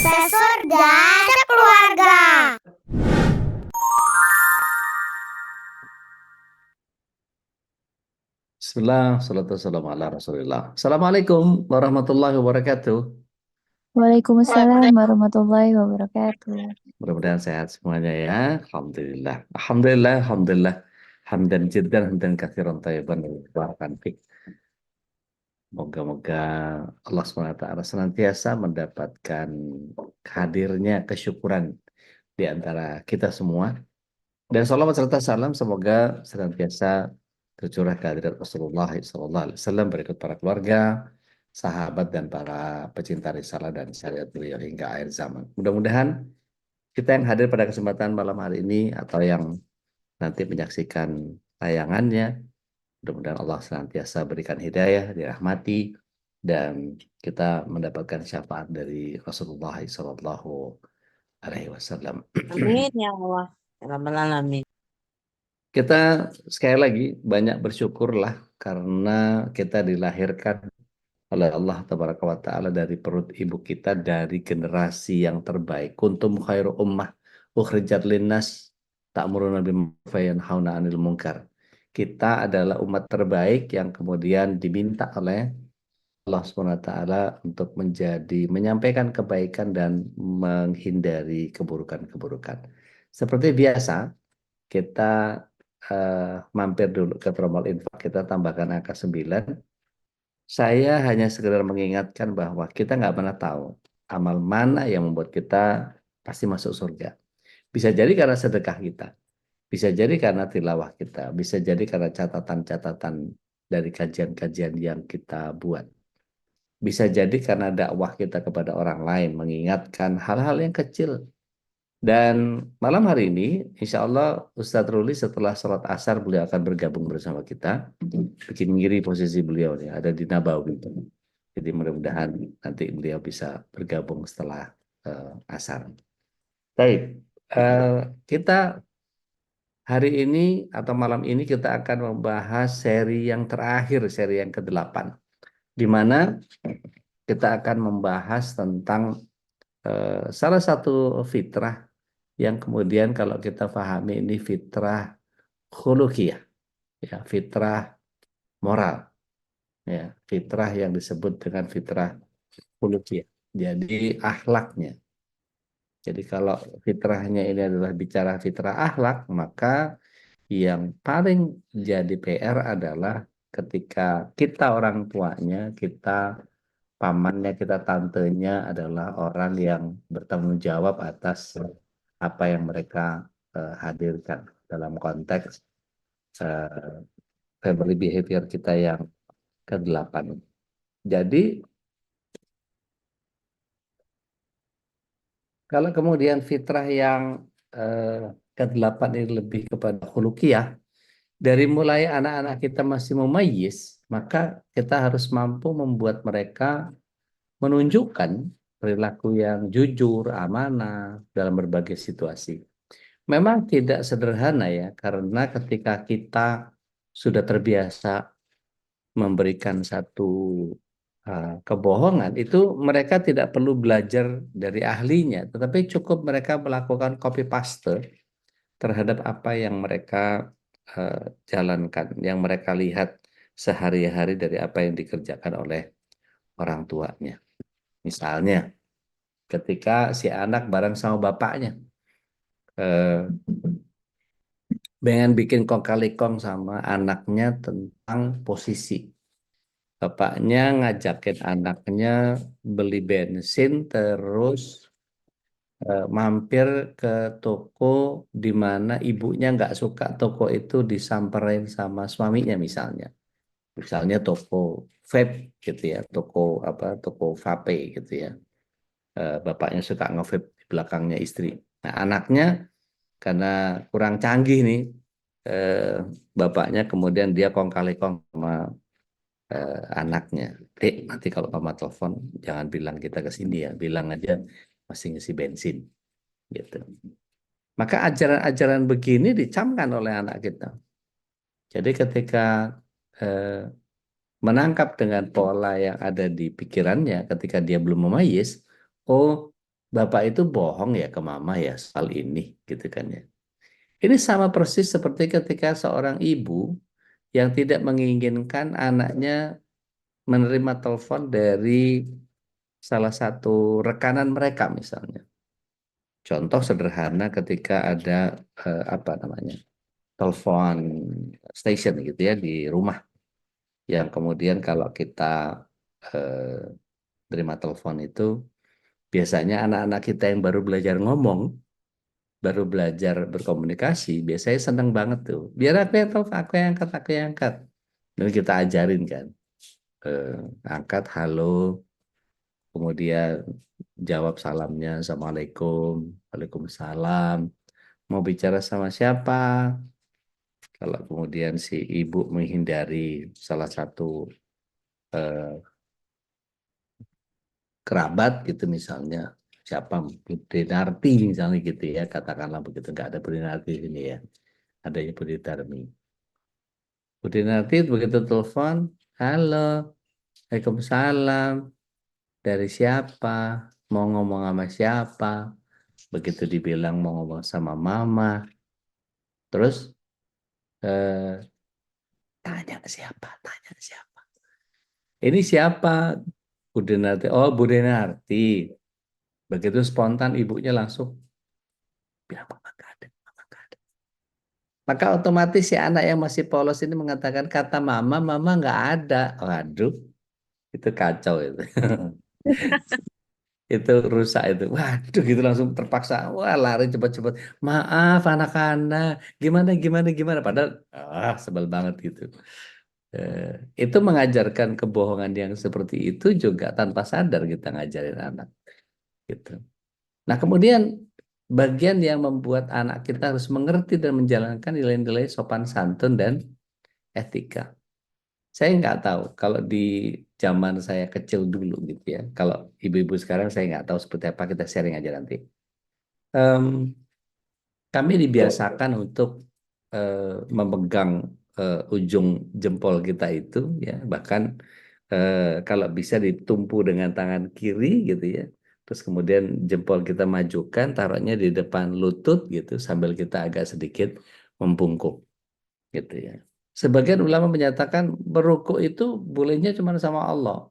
Sesurga sekeluarga. Bismillah, salatu wassalamu ala Rasulillah. Assalamualaikum warahmatullahi wabarakatuh. Waalaikumsalam warahmatullahi wabarakatuh. Mudah-mudahan sehat semuanya ya. Alhamdulillah. Alhamdulillah, alhamdulillah. Hamdan jiddan, hamdan katsiran thayyiban mubarakan fik. Moga-moga Allah SWT senantiasa mendapatkan hadirnya kesyukuran di antara kita semua. Dan salawat serta salam semoga senantiasa tercurah kehadirat Rasulullah SAW berikut para keluarga, sahabat dan para pecinta risalah dan syariat beliau hingga akhir zaman. Mudah-mudahan kita yang hadir pada kesempatan malam hari ini atau yang nanti menyaksikan tayangannya, mudah-mudahan Allah senantiasa berikan hidayah, dirahmati, dan kita mendapatkan syafaat dari Rasulullah SAW. Amin ya Allah. Ya Rabbal Alamin. Kita sekali lagi banyak bersyukurlah karena kita dilahirkan oleh Allah Tabaraka wa Ta'ala dari perut ibu kita dari generasi yang terbaik. Kuntum khairu ummah ukhrijat linnas ta'muruna bil ma'ruf wa yanhauna 'anil munkar. Kita adalah umat terbaik yang kemudian diminta oleh Allah Subhanahu wa Ta'ala untuk menyampaikan kebaikan dan menghindari keburukan-keburukan. Seperti biasa, kita mampir dulu ke Promol Infak, kita tambahkan angka 9. Saya hanya sekedar mengingatkan bahwa kita nggak pernah tahu amal mana yang membuat kita pasti masuk surga. Bisa jadi karena sedekah kita, bisa jadi karena tilawah kita, bisa jadi karena catatan-catatan dari kajian-kajian yang kita buat. Bisa jadi karena dakwah kita kepada orang lain, mengingatkan hal-hal yang kecil. Dan malam hari ini, insya Allah Ustadz Ruli setelah sholat asar beliau akan bergabung bersama kita. Bikin ngiri posisi beliau nih, ada di Nabawi. Jadi mudah-mudahan nanti beliau bisa bergabung setelah asar. Baik, eh, kita hari ini atau malam ini kita akan membahas seri yang terakhir, seri yang ke-8. Di mana kita akan membahas tentang salah satu fitrah yang kemudian kalau kita pahami ini fitrah khuluqiyah, ya, fitrah moral, ya, fitrah yang disebut dengan fitrah khuluqiyah. Jadi akhlaknya. Jadi kalau fitrahnya ini adalah bicara fitrah akhlak, maka yang paling jadi PR adalah ketika kita orang tuanya, kita pamannya, kita tantenya adalah orang yang bertanggung jawab atas apa yang mereka hadirkan dalam konteks eh, family behavior kita yang ke-8. Jadi kalau kemudian fitrah yang ke-8 ini lebih kepada khuluqiyah, dari mulai anak-anak kita masih mumayyiz, maka kita harus mampu membuat mereka menunjukkan perilaku yang jujur, amanah dalam berbagai situasi. Memang tidak sederhana ya, karena ketika kita sudah terbiasa memberikan satu kebohongan, itu mereka tidak perlu belajar dari ahlinya, tetapi cukup mereka melakukan copy paste terhadap apa yang mereka eh, jalankan, yang mereka lihat sehari-hari dari apa yang dikerjakan oleh orang tuanya. Misalnya, ketika si anak bareng sama bapaknya, eh, pengen bikin kong kali kong sama anaknya tentang posisi. Bapaknya ngajakin anaknya beli bensin terus mampir ke toko di mana ibunya nggak suka toko itu disamperin sama suaminya misalnya. Misalnya toko vape gitu ya, toko apa, toko vape gitu ya. Bapaknya suka nge-vape di belakangnya istri. Nah, anaknya karena kurang canggih nih, eh, bapaknya kemudian dia kong kali kong sama anaknya. Nanti kalau mama telepon jangan bilang kita ke sini ya, bilang aja masih ngisi bensin gitu. Maka ajaran-ajaran begini dicamkan oleh anak kita. Jadi ketika eh, menangkap dengan pola yang ada di pikirannya ketika dia belum memayis, oh bapak itu bohong ya ke mama ya soal ini gitu kan ya. Ini sama persis seperti ketika seorang ibu yang tidak menginginkan anaknya menerima telepon dari salah satu rekanan mereka misalnya. Contoh sederhana ketika ada apa namanya telepon station gitu ya di rumah, yang kemudian kalau kita eh, terima telepon itu biasanya anak-anak kita yang baru belajar ngomong, baru belajar berkomunikasi, biasanya seneng banget tuh. Biar aku yang telepon, aku yang angkat, aku yang angkat. Dan kita ajarin kan, eh, angkat halo, kemudian jawab salamnya, Assalamualaikum, Waalaikumsalam. Mau bicara sama siapa? Kalau kemudian si ibu menghindari salah satu eh, kerabat gitu misalnya, siapa Budi Narti misalnya gitu ya, katakanlah begitu, nggak ada Budi Narti di sini ya, adanya Budi Darmi. Budi Narti begitu telepon, halo, Waalaikumsalam, dari siapa, mau ngomong sama siapa, begitu dibilang mau ngomong sama mama, terus eh, tanya siapa, ini siapa, Budi Narti, oh Budi Narti, begitu spontan ibunya langsung bilang mama nggak ada, mama nggak ada. Maka otomatis si anak yang masih polos ini mengatakan kata mama, mama nggak ada. Waduh, itu kacau itu. Itu rusak itu. Waduh, gitu langsung terpaksa. Wah, lari cepat-cepat. Maaf anak-anak, gimana, gimana, gimana. Padahal, sebel banget gitu. Eh, itu mengajarkan kebohongan yang seperti itu juga tanpa sadar kita ngajarin anak. Gitu. Nah, kemudian bagian yang membuat anak kita harus mengerti dan menjalankan nilai-nilai sopan santun dan etika. Saya nggak tahu kalau di zaman saya kecil dulu gitu ya. Kalau ibu-ibu sekarang saya nggak tahu seperti apa, kita sharing aja nanti. Em, Kami dibiasakan untuk memegang ujung jempol kita itu ya, bahkan kalau bisa ditumpu dengan tangan kiri gitu ya. Terus kemudian jempol kita majukan, taruhnya di depan lutut gitu sambil kita agak sedikit membungkuk gitu ya. Sebagian ulama menyatakan berukuk itu bolehnya cuma sama Allah,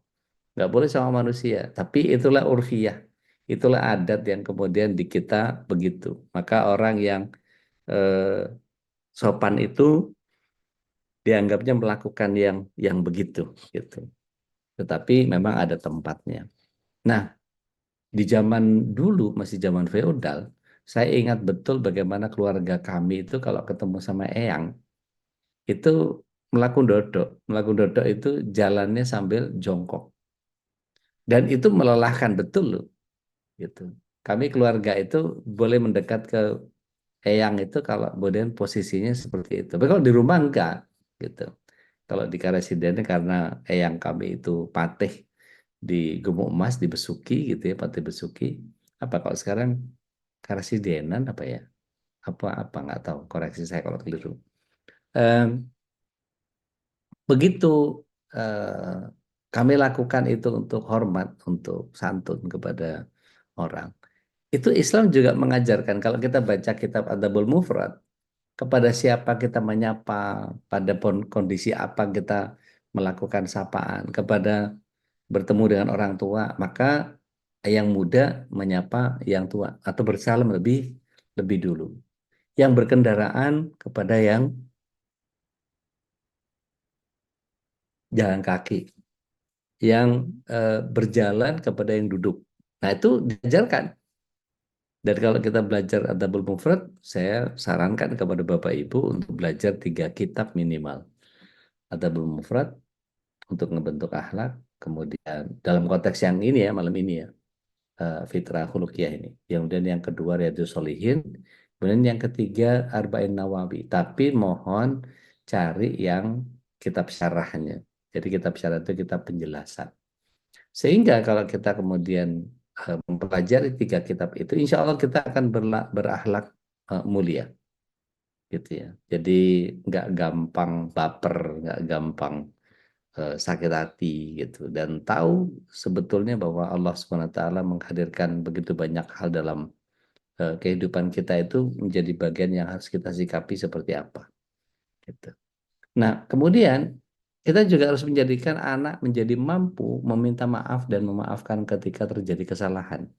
nggak boleh sama manusia. Tapi itulah urfiyah, itulah adat yang kemudian di kita begitu. Maka orang yang eh, sopan itu dianggapnya melakukan yang begitu gitu. Tetapi memang ada tempatnya. Nah, di zaman dulu masih zaman feodal, saya ingat betul bagaimana keluarga kami itu kalau ketemu sama eyang itu melakukan dodok. Melakukan dodok itu jalannya sambil jongkok. Dan itu melelahkan betul loh gitu. Kami keluarga itu boleh mendekat ke eyang itu kalau kemudian posisinya seperti itu. Tapi kalau di rumah enggak gitu. Kalau di Karasidennya karena eyang kami itu patih di Gemuk Emas di Besuki gitu ya, Patih Besuki. Apa kalau sekarang Karasidenan apa ya? Apa nggak tahu. Koreksi saya kalau keliru. Em, Begitu kami lakukan itu untuk hormat, untuk santun kepada orang. Itu Islam juga mengajarkan kalau kita baca kitab Adabul Mufrad, kepada siapa kita menyapa, pada kondisi apa kita melakukan sapaan, kepada bertemu dengan orang tua, maka yang muda menyapa yang tua atau bersalam lebih lebih dulu. Yang berkendaraan kepada yang jalan kaki, yang berjalan kepada yang duduk. Nah, itu diajarkan. Dan kalau kita belajar Adabul Mufrad, saya sarankan kepada Bapak Ibu untuk belajar 3 kitab minimal. Adabul Mufrad untuk ngebentuk akhlak, kemudian dalam konteks yang ini ya, malam ini ya, Fitrah Khuluqiyah ini. Kemudian yang kedua Riyadhus Shalihin, kemudian yang ketiga Arba'in Nawawi. Tapi mohon cari yang kitab syarahnya. Jadi kitab syarah itu kitab penjelasan. Sehingga kalau kita kemudian mempelajari 3 kitab itu, insya Allah kita akan berakhlak mulia, gitu ya. Jadi nggak gampang baper, nggak gampang sakit hati gitu, dan tahu sebetulnya bahwa Allah SWT menghadirkan begitu banyak hal dalam kehidupan kita itu menjadi bagian yang harus kita sikapi seperti apa gitu. Nah, kemudian kita juga harus menjadikan anak menjadi mampu meminta maaf dan memaafkan ketika terjadi kesalahan.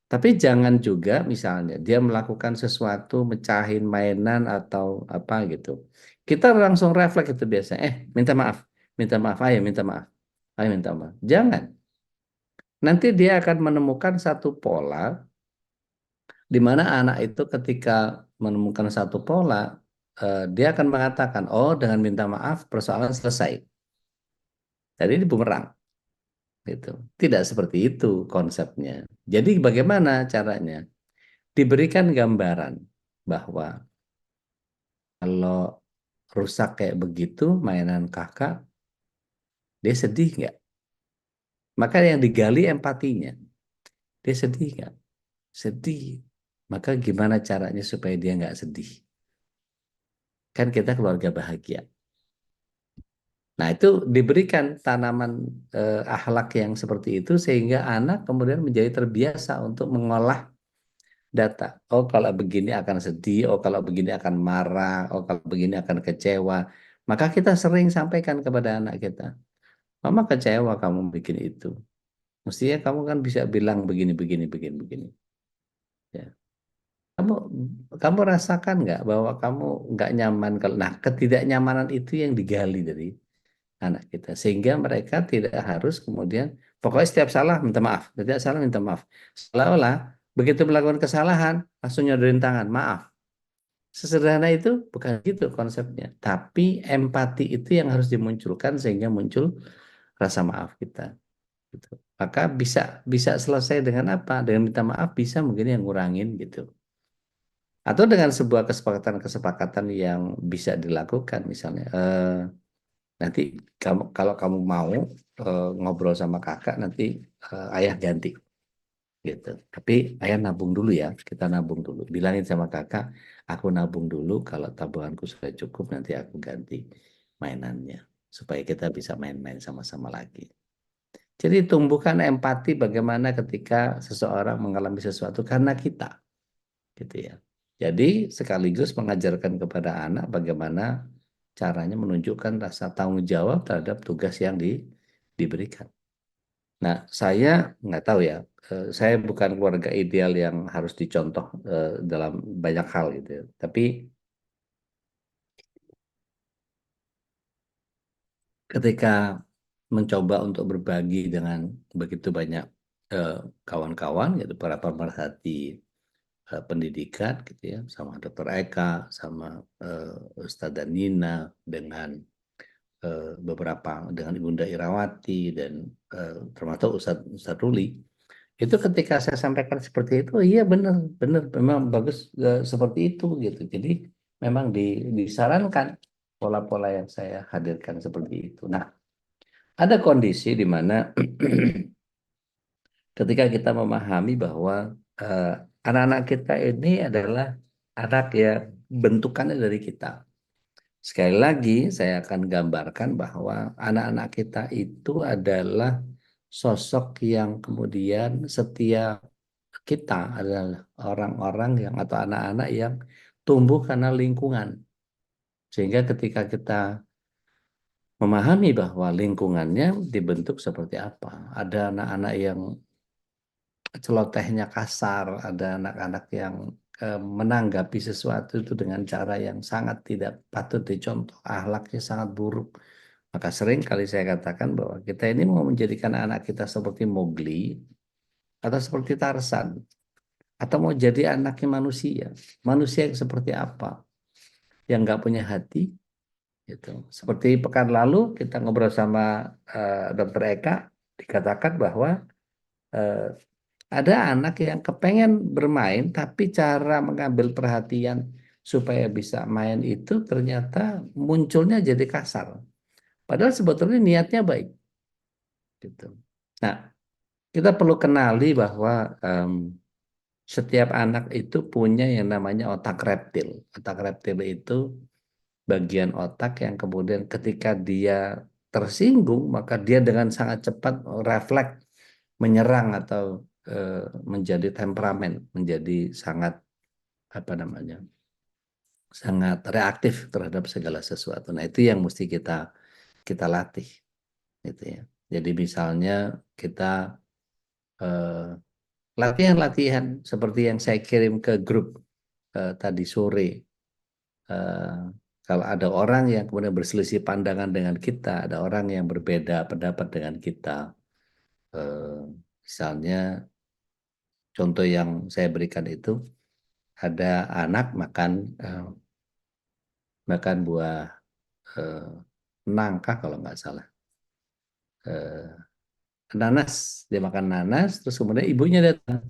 Tapi jangan juga misalnya dia melakukan sesuatu, mecahin mainan atau apa gitu. Kita langsung refleks itu biasanya, minta maaf, ayo minta maaf, ayo minta maaf. Jangan. Nanti dia akan menemukan satu pola di mana anak itu ketika menemukan satu pola, dia akan mengatakan, oh dengan minta maaf persoalan selesai. Jadi ini bumerang. Gitu. Tidak seperti itu konsepnya. Jadi bagaimana caranya? Diberikan gambaran bahwa kalau rusak kayak begitu mainan kakak, dia sedih nggak? Maka yang digali empatinya. Dia sedih nggak? Sedih. Maka gimana caranya supaya dia nggak sedih? Kan kita keluarga bahagia. Nah itu diberikan tanaman akhlak yang seperti itu sehingga anak kemudian menjadi terbiasa untuk mengolah data. Oh, kalau begini akan sedih, oh kalau begini akan marah, oh kalau begini akan kecewa. Maka kita sering sampaikan kepada anak kita, Mama kecewa kamu bikin itu. Mestinya kamu kan bisa bilang begini, begini, begini, begini. Ya. Kamu kamu rasakan nggak bahwa kamu nggak nyaman kalau, nah ketidaknyamanan itu yang digali dari anak kita sehingga mereka tidak harus kemudian pokoknya setiap salah minta maaf, setiap salah minta maaf. Seolah-olah begitu melakukan kesalahan langsung nyodorin tangan, maaf. Sesederhana itu bukan gitu konsepnya. Tapi empati itu yang harus dimunculkan sehingga muncul rasa maaf kita. Gitu. Maka bisa bisa selesai dengan apa? Dengan minta maaf bisa mungkin yang ngurangin gitu. Atau dengan sebuah kesepakatan-kesepakatan yang bisa dilakukan misalnya. Nanti kamu kalau kamu mau ngobrol sama kakak nanti ayah ganti gitu. Tapi ayah nabung dulu ya, kita nabung dulu. Bilangin sama kakak, aku nabung dulu, kalau tabunganku sudah cukup nanti aku ganti mainannya. Supaya kita bisa main-main sama-sama lagi. Jadi tumbuhkan empati bagaimana ketika seseorang mengalami sesuatu karena kita, gitu ya. Jadi sekaligus mengajarkan kepada anak bagaimana caranya menunjukkan rasa tanggung jawab terhadap tugas yang diberikan. Nah, saya nggak tahu ya, saya bukan keluarga ideal yang harus dicontoh dalam banyak hal gitu ya. Tapi ketika mencoba untuk berbagi dengan begitu banyak eh, kawan-kawan, gitu, para pemerhati pendidikan, gitu ya, sama Dokter Eka, sama Ustazah Nina, dengan beberapa dengan Ibunda Irawati dan termasuk Ustadz Ruli. Itu ketika saya sampaikan seperti itu, iya benar, benar, memang bagus seperti itu gitu. Jadi memang disarankan pola-pola yang saya hadirkan seperti itu. Nah, ada kondisi di mana ketika kita memahami bahwa eh, anak-anak kita ini adalah anak yang bentukannya dari kita. Sekali lagi, saya akan gambarkan bahwa anak-anak kita itu adalah sosok yang kemudian setia kita adalah orang-orang yang atau anak-anak yang tumbuh karena lingkungan. Sehingga ketika kita memahami bahwa lingkungannya dibentuk seperti apa. Ada anak-anak yang celotehnya kasar, ada anak-anak yang menanggapi sesuatu itu dengan cara yang sangat tidak patut dicontoh, akhlaknya sangat buruk. Maka sering kali saya katakan bahwa kita ini mau menjadikan anak kita seperti Mowgli atau seperti Tarzan atau mau jadi anaknya manusia. Manusia yang seperti apa? Yang nggak punya hati, gitu. Seperti pekan lalu kita ngobrol sama Dokter Eka, dikatakan bahwa eh, ada anak yang kepengen bermain, tapi cara mengambil perhatian supaya bisa main itu ternyata munculnya jadi kasar. Padahal sebetulnya niatnya baik. Gitu. Nah, kita perlu kenali bahwa setiap anak itu punya yang namanya otak reptil. Otak reptil itu bagian otak yang kemudian ketika dia tersinggung, maka dia dengan sangat cepat refleks menyerang atau menjadi temperamen, menjadi sangat apa namanya, sangat reaktif terhadap segala sesuatu. Nah, itu yang mesti kita latih, gitu ya. Jadi misalnya kita latihan-latihan seperti yang saya kirim ke grup tadi sore. Eh, Kalau ada orang yang kemudian berselisih pandangan dengan kita, ada orang yang berbeda pendapat dengan kita, misalnya contoh yang saya berikan itu ada anak makan buah eh, nangka kalau nggak salah, eh, nanas, dia makan nanas, terus kemudian ibunya datang,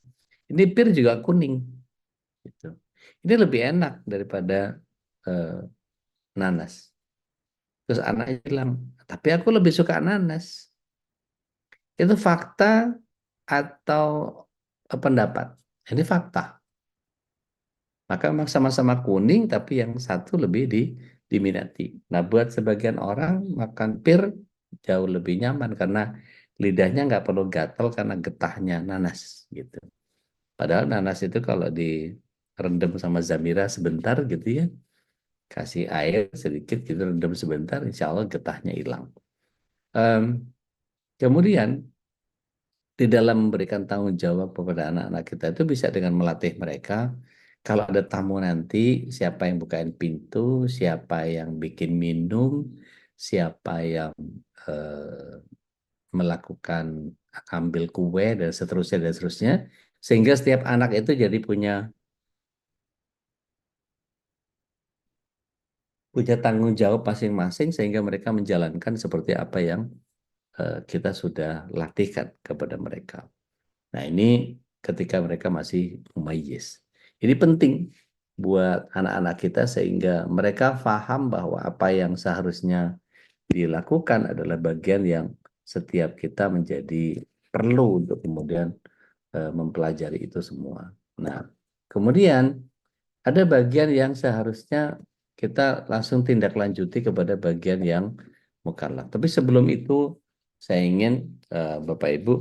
ini pir juga kuning, gitu. Ini lebih enak daripada eh, nanas. Terus anaknya bilang, tapi aku lebih suka nanas. Itu fakta atau pendapat? Ini fakta. Maka memang sama-sama kuning, tapi yang satu lebih diminati. Nah, buat sebagian orang makan pir jauh lebih nyaman karena lidahnya nggak perlu gatal karena getahnya nanas gitu. Padahal nanas itu kalau direndam sama Zamira sebentar gitu ya, kasih air sedikit gitu, rendam sebentar, insya Allah getahnya hilang. Em, Kemudian di dalam memberikan tanggung jawab kepada anak-anak kita itu bisa dengan melatih mereka. Kalau ada tamu nanti, siapa yang bukain pintu, siapa yang bikin minum, siapa yang eh, melakukan ambil kue dan seterusnya, sehingga setiap anak itu jadi punya tanggung jawab masing-masing, sehingga mereka menjalankan seperti apa yang kita sudah latihkan kepada mereka. Nah, ini ketika mereka masih mumayyiz. Ini penting buat anak-anak kita sehingga mereka paham bahwa apa yang seharusnya dilakukan adalah bagian yang setiap kita menjadi perlu untuk kemudian mempelajari itu semua. Nah, kemudian ada bagian yang seharusnya kita langsung tindak lanjuti kepada bagian yang mukallaf. Tapi sebelum itu saya ingin Bapak Ibu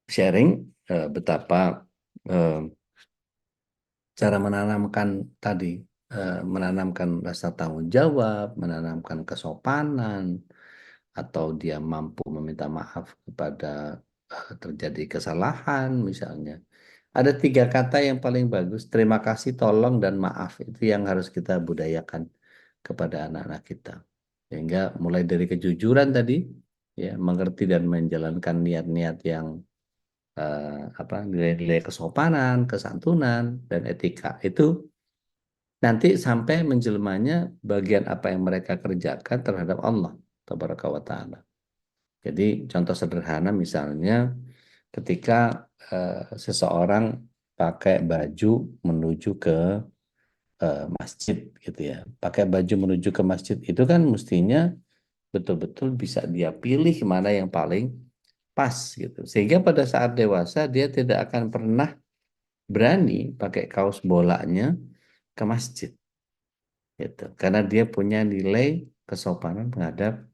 sharing betapa eh, cara menanamkan tadi, menanamkan rasa tanggung jawab, menanamkan kesopanan, atau dia mampu meminta maaf kepada terjadi kesalahan misalnya. Ada tiga kata yang paling bagus, terima kasih, tolong, dan maaf. Itu yang harus kita budayakan kepada anak-anak kita. Sehingga mulai dari kejujuran tadi, ya, mengerti dan menjalankan niat-niat yang nilai-nilai kesopanan, kesantunan, dan etika itu nanti sampai menjelmanya bagian apa yang mereka kerjakan terhadap Allah Tabaraka wa Ta'ala. Jadi contoh sederhana misalnya ketika seseorang pakai baju menuju ke masjid gitu ya. Pakai baju menuju ke masjid itu kan mestinya betul-betul bisa dia pilih mana yang paling pas gitu. Sehingga pada saat dewasa dia tidak akan pernah berani pakai kaos bolanya ke masjid gitu. Karena dia punya nilai kesopanan menghadap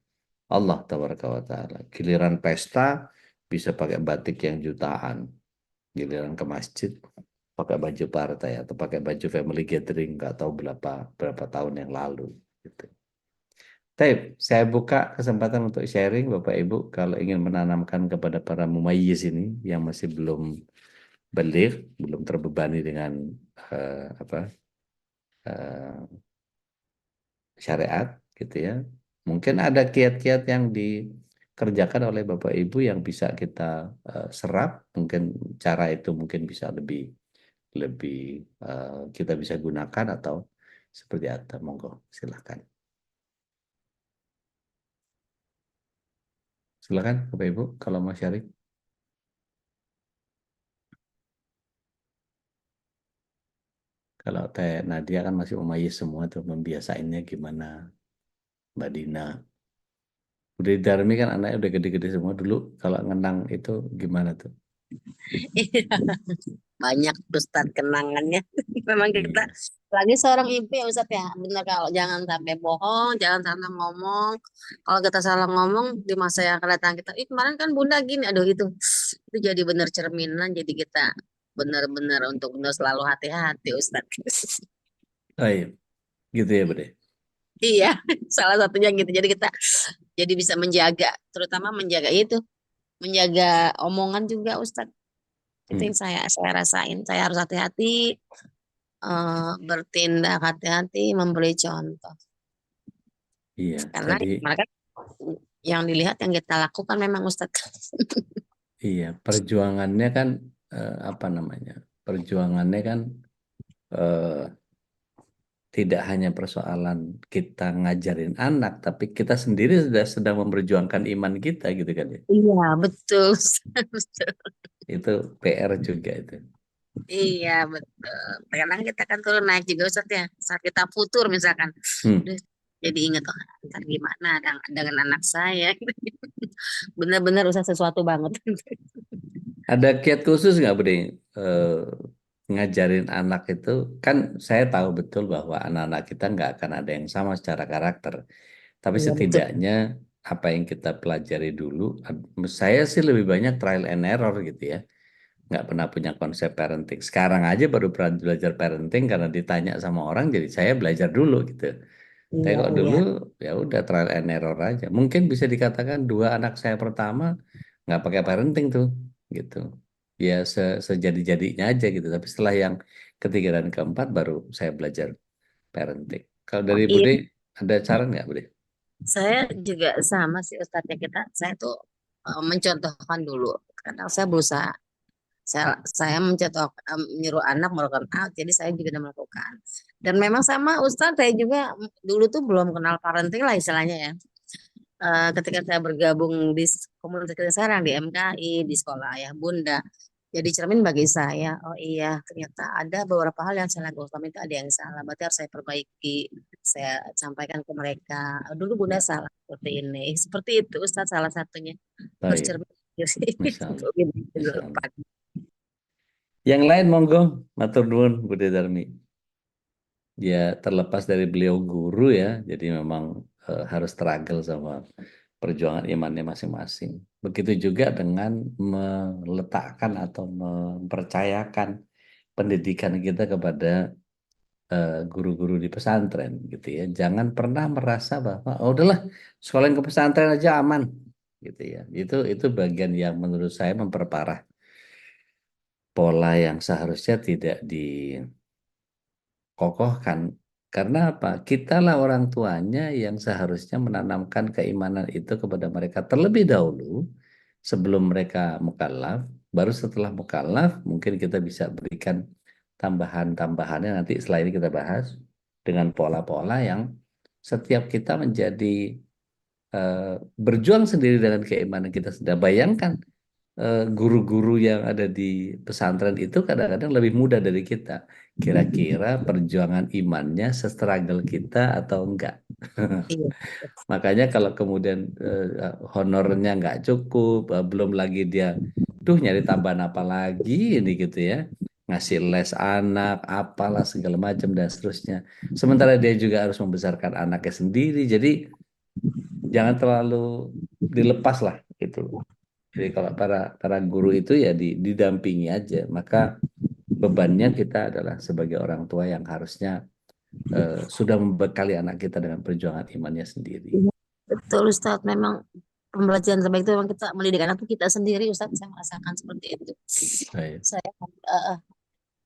Allah Tabaraka wa Ta'ala. Giliran pesta bisa pakai batik yang jutaan. Giliran ke masjid pakai baju partai atau pakai baju family gathering nggak tahu berapa berapa tahun yang lalu gitu. Taib, saya buka kesempatan untuk sharing Bapak Ibu kalau ingin menanamkan kepada para mumayyiz ini yang masih belum balik, belum terbebani dengan apa eh, syariat gitu ya. Mungkin ada kiat-kiat yang dikerjakan oleh Bapak Ibu yang bisa kita serap, mungkin cara itu mungkin bisa lebih lebih kita bisa gunakan atau seperti apa. Monggo, silakan. Silakan Bapak Ibu kalau mau sharing. Kalau Teh Nadia kan masih umayyiz semua tuh membiasainnya gimana Mbak Dina. Udah Darmi kan anaknya udah gede-gede semua dulu. Kalau ngenang itu gimana tuh? Iya, banyak Ustaz kenangannya. Memang kita Iya. Lagi seorang ibu ya Ustaz ya, benar kalau jangan sampai bohong, jangan sampai ngomong. Kalau kita salah ngomong di masa yang akan datang kita, kemarin kan Bunda gini, aduh itu jadi benar cerminan, jadi kita benar-benar untuk benar selalu hati-hati Ustaz. Oh iya, gitu ya Bude. Iya, salah satunya gitu. Jadi kita jadi bisa menjaga, terutama menjaga itu, menjaga omongan juga Ustaz. Itu Hmm, yang saya rasain. Saya harus hati-hati, bertindak hati-hati, memberi contoh. iya, Karena jadi mereka yang dilihat yang kita lakukan memang Ustadz. iya perjuangannya kan apa namanya? Perjuangannya kan eh, tidak hanya persoalan kita ngajarin anak, tapi kita sendiri sudah sedang memperjuangkan iman kita gitu kan ya. Iya, betul. Betul. Itu PR juga itu. Iya, betul. Kadang kita kan turun naik juga Ustadz ya. Saat kita futur misalkan. Hmm. Duh, jadi ingat, oh, ntar gimana dengan anak saya. Bener-bener Ustadz sesuatu banget. Ada kiat khusus nggak, Bude? Ngajarin anak itu, kan saya tahu betul bahwa anak-anak kita nggak akan ada yang sama secara karakter. Tapi Iya, betul. setidaknya apa yang kita pelajari dulu, saya sih lebih banyak trial and error gitu ya. Nggak pernah punya konsep parenting. Sekarang aja baru belajar parenting karena ditanya sama orang, jadi saya belajar dulu gitu. Tapi Iya, kok iya. dulu ya udah trial and error aja. Mungkin bisa dikatakan dua anak saya pertama nggak pakai parenting tuh, gitu. Ya sejadi-jadinya aja gitu. Tapi setelah yang ketiga dan keempat baru saya belajar parenting. Kalau Oh, dari iya. Bude ada saran nggak, Bude? Saya juga sama sih Ustadznya kita. Saya tuh mencontohkan dulu. Kadang saya berusaha saya mencetak menyuruh anak melakukan A, jadi saya juga udah melakukan. Dan memang sama Ustadz, saya juga dulu tuh belum kenal parenting lah istilahnya ya. Ketika saya bergabung di komunitas kita sekarang di MKI, di sekolah ayah bunda, jadi cermin bagi saya. Oh iya, ternyata ada beberapa hal yang saya lakukan itu ada yang salah. Berarti harus saya perbaiki. Saya sampaikan ke mereka. "Oh, dulu bunda Ya, salah seperti ini." Seperti itu Ustadz salah satunya. baik. Bercermin Masya Allah. untuk ini ke Masya Allah. depan. Yang lain monggo, matur nuwun Bude Darmi. Ya terlepas dari beliau guru ya, jadi memang harus struggle sama perjuangan imannya masing-masing. Begitu juga dengan meletakkan atau mempercayakan pendidikan kita kepada guru-guru di pesantren gitu ya. Jangan pernah merasa bahwa oh udahlah sekolahin ke pesantren aja aman gitu ya. Itu bagian yang menurut saya memperparah pola yang seharusnya tidak dikokohkan. Karena apa? Kitalah orang tuanya yang seharusnya menanamkan keimanan itu kepada mereka terlebih dahulu sebelum mereka mukallaf. Baru setelah mukallaf mungkin kita bisa berikan tambahan-tambahannya nanti setelah ini kita bahas dengan pola-pola yang setiap kita menjadi berjuang sendiri dengan keimanan kita sudah bayangkan guru-guru yang ada di pesantren itu kadang-kadang lebih muda dari kita. Kira-kira perjuangan imannya se-struggle kita atau enggak? Iya. Makanya kalau kemudian honornya nggak cukup, belum lagi dia, duh nyari tambahan apa lagi ini gitu ya, ngasih les anak, apalah segala macam dan seterusnya. Sementara dia juga harus membesarkan anaknya sendiri, jadi jangan terlalu dilepas lah gitu. Jadi kalau para para guru itu ya didampingi aja, maka bebannya kita adalah sebagai orang tua yang harusnya sudah membekali anak kita dengan perjuangan imannya sendiri. Iya, betul Ustaz. Memang pembelajaran terbaik itu memang kita mendidik anak itu kita sendiri Ustaz. Saya merasakan seperti itu. Baik, Saya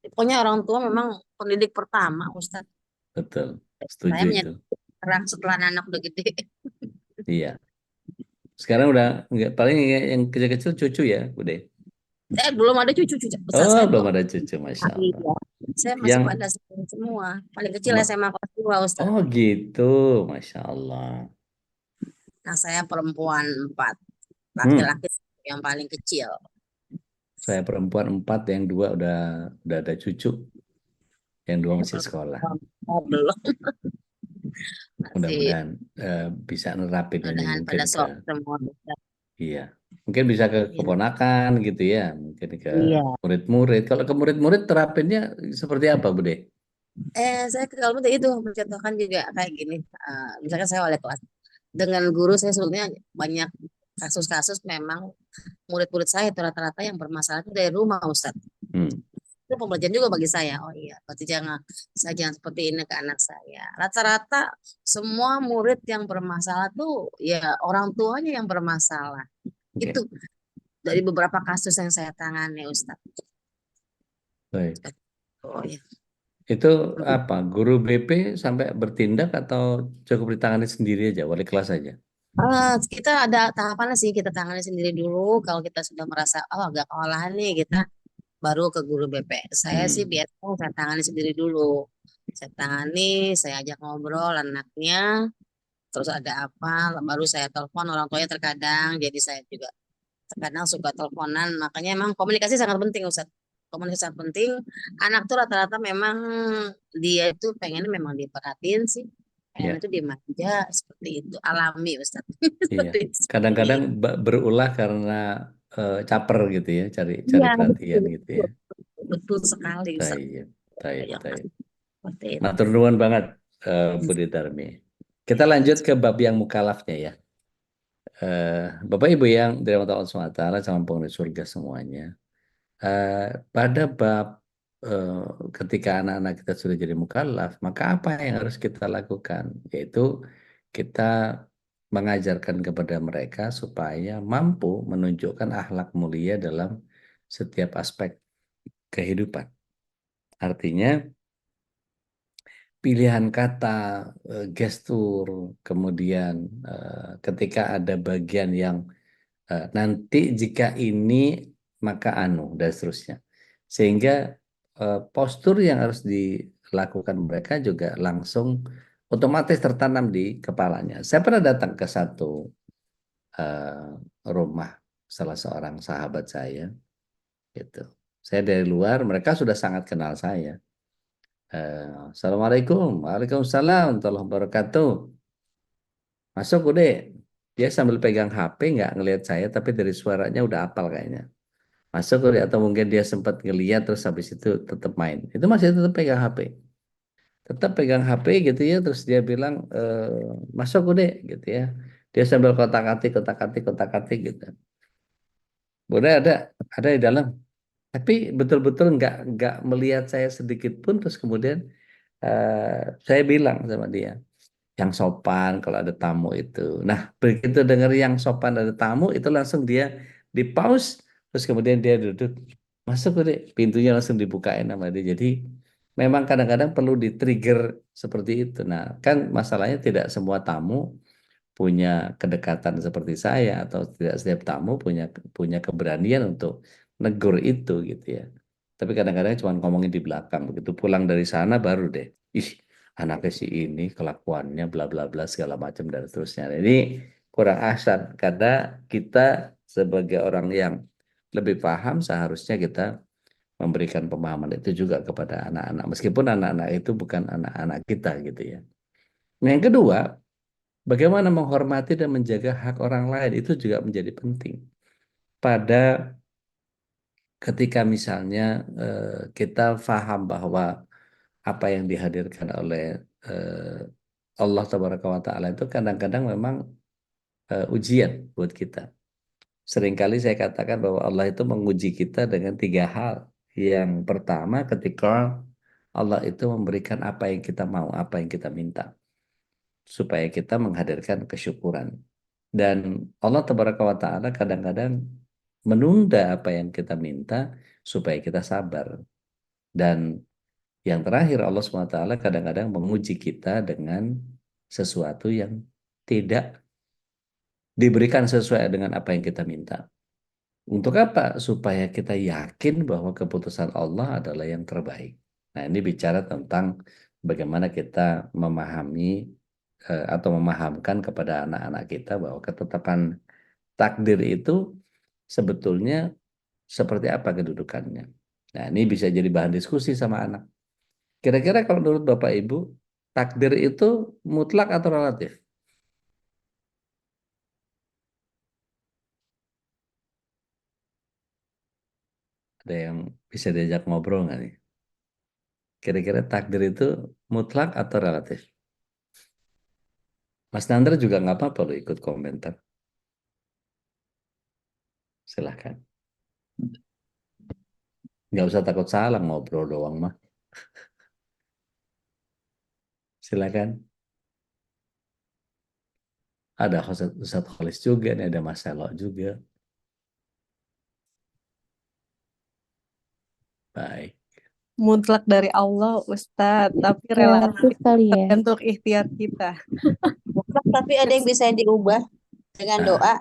pokoknya orang tua memang pendidik pertama Ustaz. betul, Saya setuju itu. menyerang setelah anak udah gede. Iya. Sekarang udah nggak paling yang kecil-kecil cucu ya, Bude. Saya belum ada cucu-cucu besar Oh, saya belum belum. ada cucu, masya Allah. Iya. Saya masih Yang pada semua. Paling kecil ma- SMA kelas 2 Ustaz. oh gitu, masya Allah. Nah saya perempuan 4. Hmm, Laki-laki yang paling kecil. saya perempuan 4, yang 2 udah ada cucu, yang 2 Saya masih sekolah. perempuan belum. Masih Mudah-mudahan bisa nerapin ini mudahan mungkin pada ke, sok semua Ustaz. iya, mungkin bisa ke Amin. keponakan gitu ya, mungkin ke Iya. murid-murid. Kalau ke murid-murid terapinnya seperti apa, Bude? Saya kalau itu mencontohkan juga kayak gini. Misalkan saya wali kelas dengan guru, saya sebetulnya banyak kasus-kasus memang murid-murid saya itu rata-rata yang bermasalah itu dari rumah, Ustadz. Hmm, Itu pembelajaran juga bagi saya. Oh iya, berarti saya jangan seperti ini ke anak saya. Rata-rata semua murid yang bermasalah tuh ya orang tuanya yang bermasalah. Itu oke. dari beberapa kasus yang saya tangani, Ustadz. Baik. Oh iya. Itu apa? Guru BP sampai bertindak atau cukup ditangani sendiri aja, wali kelas aja? Kita ada tahapannya sih, kita tangani sendiri dulu. Kalau kita sudah merasa oh agak kewalahan nih, kita baru ke guru BP. Saya sih Hmm, biasanya saya tangani sendiri dulu. Saya tangani, saya ajak ngobrol anaknya, terus ada apa, baru saya telepon orang tuanya terkadang. Jadi saya juga terkadang suka teleponan. Makanya emang komunikasi sangat penting, Ustaz. Komunikasi sangat penting. Anak tuh rata-rata memang dia itu pengennya memang diperhatiin sih. Pengen ya, itu dimanja seperti itu. Alami, Ustaz. iya. Seperti itu. Kadang-kadang berulah karena caper gitu ya, cari cari Iya, betul, perhatian gitu ya. betul, betul sekali, Ustaz. Taib, taib, Yang taib. seperti itu. Matur nuwun banget, Budi Darmi. Kita lanjut ke bab yang mukalafnya ya. Eh, Bapak Ibu yang dirahmati Allah SWT, sama penghuni surga semuanya. Eh, Pada bab eh, ketika anak-anak kita sudah jadi mukallaf, maka apa yang harus kita lakukan? Yaitu kita mengajarkan kepada mereka supaya mampu menunjukkan akhlak mulia dalam setiap aspek kehidupan. Artinya pilihan kata, gestur, kemudian ketika ada bagian yang nanti jika ini maka anu dan seterusnya. Sehingga postur yang harus dilakukan mereka juga langsung otomatis tertanam di kepalanya. Saya pernah datang ke satu rumah salah seorang sahabat saya, gitu. Saya dari luar, mereka sudah sangat kenal saya. Assalamualaikum, Waalaikumsalam, warahmatullahi wabarakatuh. Masuk udah. Dia sambil pegang HP nggak ngelihat saya, tapi dari suaranya udah apal kayaknya. Masuk udah, atau mungkin dia sempat ngeliat terus habis itu tetap main. Itu masih tetap pegang HP. Tetap pegang HP gitu ya, terus dia bilang masuk udah gitu ya. Dia sambil kotak-atik, kotak-atik, kotak-atik gitu. Udah ada di dalam. Tapi betul-betul nggak melihat saya sedikit pun. Terus kemudian saya bilang sama dia, yang sopan kalau ada tamu itu. Nah, begitu dengar yang sopan ada tamu itu langsung dia di pause, terus kemudian dia duduk. Masuk udah, pintunya langsung dibukain sama dia. Jadi memang kadang-kadang perlu di-trigger seperti itu. Nah, kan masalahnya tidak semua tamu punya kedekatan seperti saya, atau tidak setiap tamu punya punya keberanian untuk negur itu gitu ya. Tapi kadang-kadang cuma ngomongin di belakang, begitu pulang dari sana baru deh, ih anaknya si ini kelakuannya bla bla bla segala macam dan seterusnya. Nah, ini kurang asat karena kita sebagai orang yang lebih paham seharusnya kita memberikan pemahaman itu juga kepada anak-anak, meskipun anak-anak itu bukan anak-anak kita gitu ya. Nah, yang kedua, bagaimana menghormati dan menjaga hak orang lain itu juga menjadi penting. Pada ketika misalnya kita paham bahwa apa yang dihadirkan oleh Allah Tabaraka wa Ta'ala itu kadang-kadang memang ujian buat kita. Seringkali saya katakan bahwa Allah itu menguji kita dengan tiga hal. Yang pertama ketika Allah itu memberikan apa yang kita mau, apa yang kita minta, supaya kita menghadirkan kesyukuran. Dan Allah Tabaraka wa Ta'ala kadang-kadang menunda apa yang kita minta supaya kita sabar. Dan yang terakhir Allah SWT kadang-kadang menguji kita dengan sesuatu yang tidak diberikan sesuai dengan apa yang kita minta. Untuk apa? Supaya kita yakin bahwa keputusan Allah adalah yang terbaik. Nah, ini bicara tentang bagaimana kita memahami atau memahamkan kepada anak-anak kita bahwa ketetapan takdir itu sebetulnya seperti apa kedudukannya. Nah, ini bisa jadi bahan diskusi sama anak. Kira-kira kalau menurut Bapak Ibu, takdir itu mutlak atau relatif? Ada yang bisa diajak ngobrol nggak nih? Kira-kira takdir itu mutlak atau relatif? Mas Nandra juga nggak apa-apa loh ikut komentar. Silahkan. Nggak usah takut salah, ngobrol doang mah. Silakan. Ada Ustadz Kholis juga nih, ada Mas Selo juga. Baik. Mutlak dari Allah, Ustadz, tapi relatif Relatif kali ya. tergantung ikhtiar kita. Tapi ada yang bisa diubah dengan Nah, doa.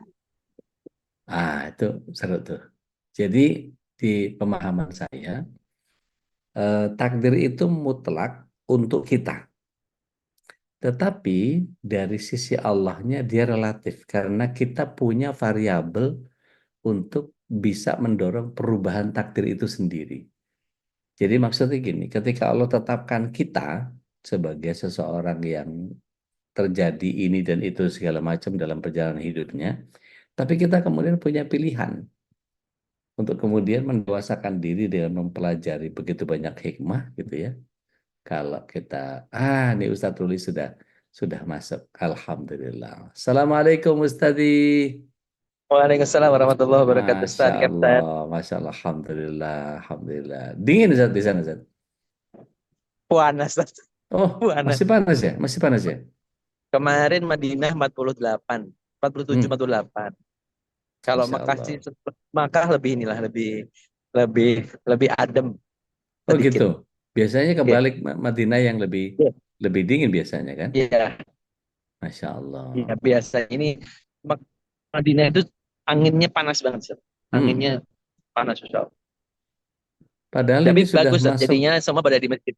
itu seru tuh. Jadi di pemahaman saya, takdir itu mutlak untuk kita. Tetapi dari sisi Allahnya dia relatif karena kita punya variabel untuk bisa mendorong perubahan takdir itu sendiri. Jadi maksudnya gini, ketika Allah tetapkan kita sebagai seseorang yang terjadi ini dan itu segala macam dalam perjalanan hidupnya, tapi kita kemudian punya pilihan untuk kemudian mendewasakan diri dengan mempelajari begitu banyak hikmah gitu ya. Kalau kita, ini Ustadz Ruli sudah masuk. Alhamdulillah. Assalamualaikum Ustadi. Waalaikumsalam warahmatullahi wabarakatuh. Masya Ustaz, Kapten. Allah, Masya Allah, Alhamdulillah, Alhamdulillah. Dingin Ustaz di sana, Ustaz? Panas, Ustaz. Oh, Panas. masih panas ya? Masih panas ya? Kemarin Madinah 48, 47, 48. Kalau Masya Makkah sih, Allah. Makkah lebih inilah, lebih adem Oh sedikit. gitu. Biasanya Iya, kebalik Madinah yang lebih iya, lebih dingin biasanya kan? iya, Masya Allah. iya, biasa. Ini Madinah itu anginnya panas banget, Ustaz. Hmm. Anginnya panas, Ustaz. Padahal Tapi ini sudah bagus, Ustaz. masuk Jadinya semua pada di masjid.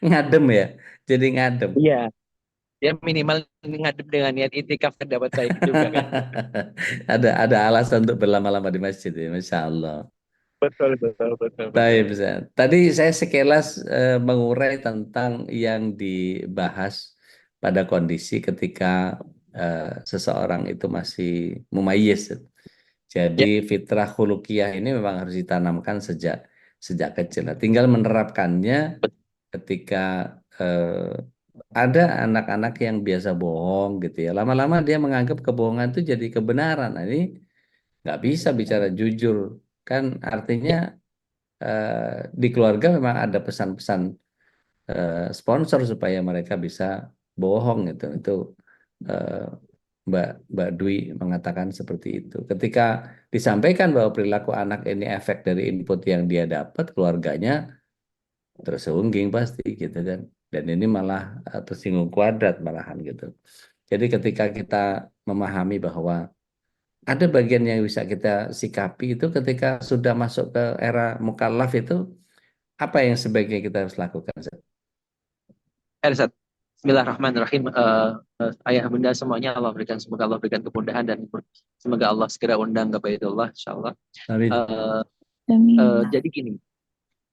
ngadem ya. Jadi ngadem. Iya, ya minimal ngadep dengan niat itikaf kan dapat baik juga kan. Ada alasan untuk berlama-lama di masjid ya, Masya Allah. Betul, betul, betul, Baik, betul. Ustaz. Tadi saya sekilas mengurai tentang yang dibahas pada kondisi ketika seseorang itu masih mumayyiz. Jadi Ya, fitrah khuluqiyah ini memang harus ditanamkan sejak sejak kecil. Nah, tinggal menerapkannya ketika eh, ada anak-anak yang biasa bohong gitu ya. Lama-lama dia menganggap kebohongan itu jadi kebenaran. Nah, ini nggak bisa bicara jujur. Kan artinya di keluarga memang ada pesan-pesan sponsor supaya mereka bisa bohong gitu. Itu eh, Mbak Dwi mengatakan seperti itu. Ketika disampaikan bahwa perilaku anak ini efek dari input yang dia dapat, keluarganya tersungging pasti gitu kan. Dan ini malah tersinggung kuadrat malahan gitu. Jadi ketika kita memahami bahwa ada bagian yang bisa kita sikapi itu ketika sudah masuk ke era mukallaf itu apa yang sebaiknya kita harus lakukan? Zat? Ersat. Bismillahirrahmanirrahim. Ayah bunda semuanya semoga Allah berikan kemudahan dan semoga Allah segera undang ke Baitullah, insyaallah. Amin. Eh, Amin. jadi gini,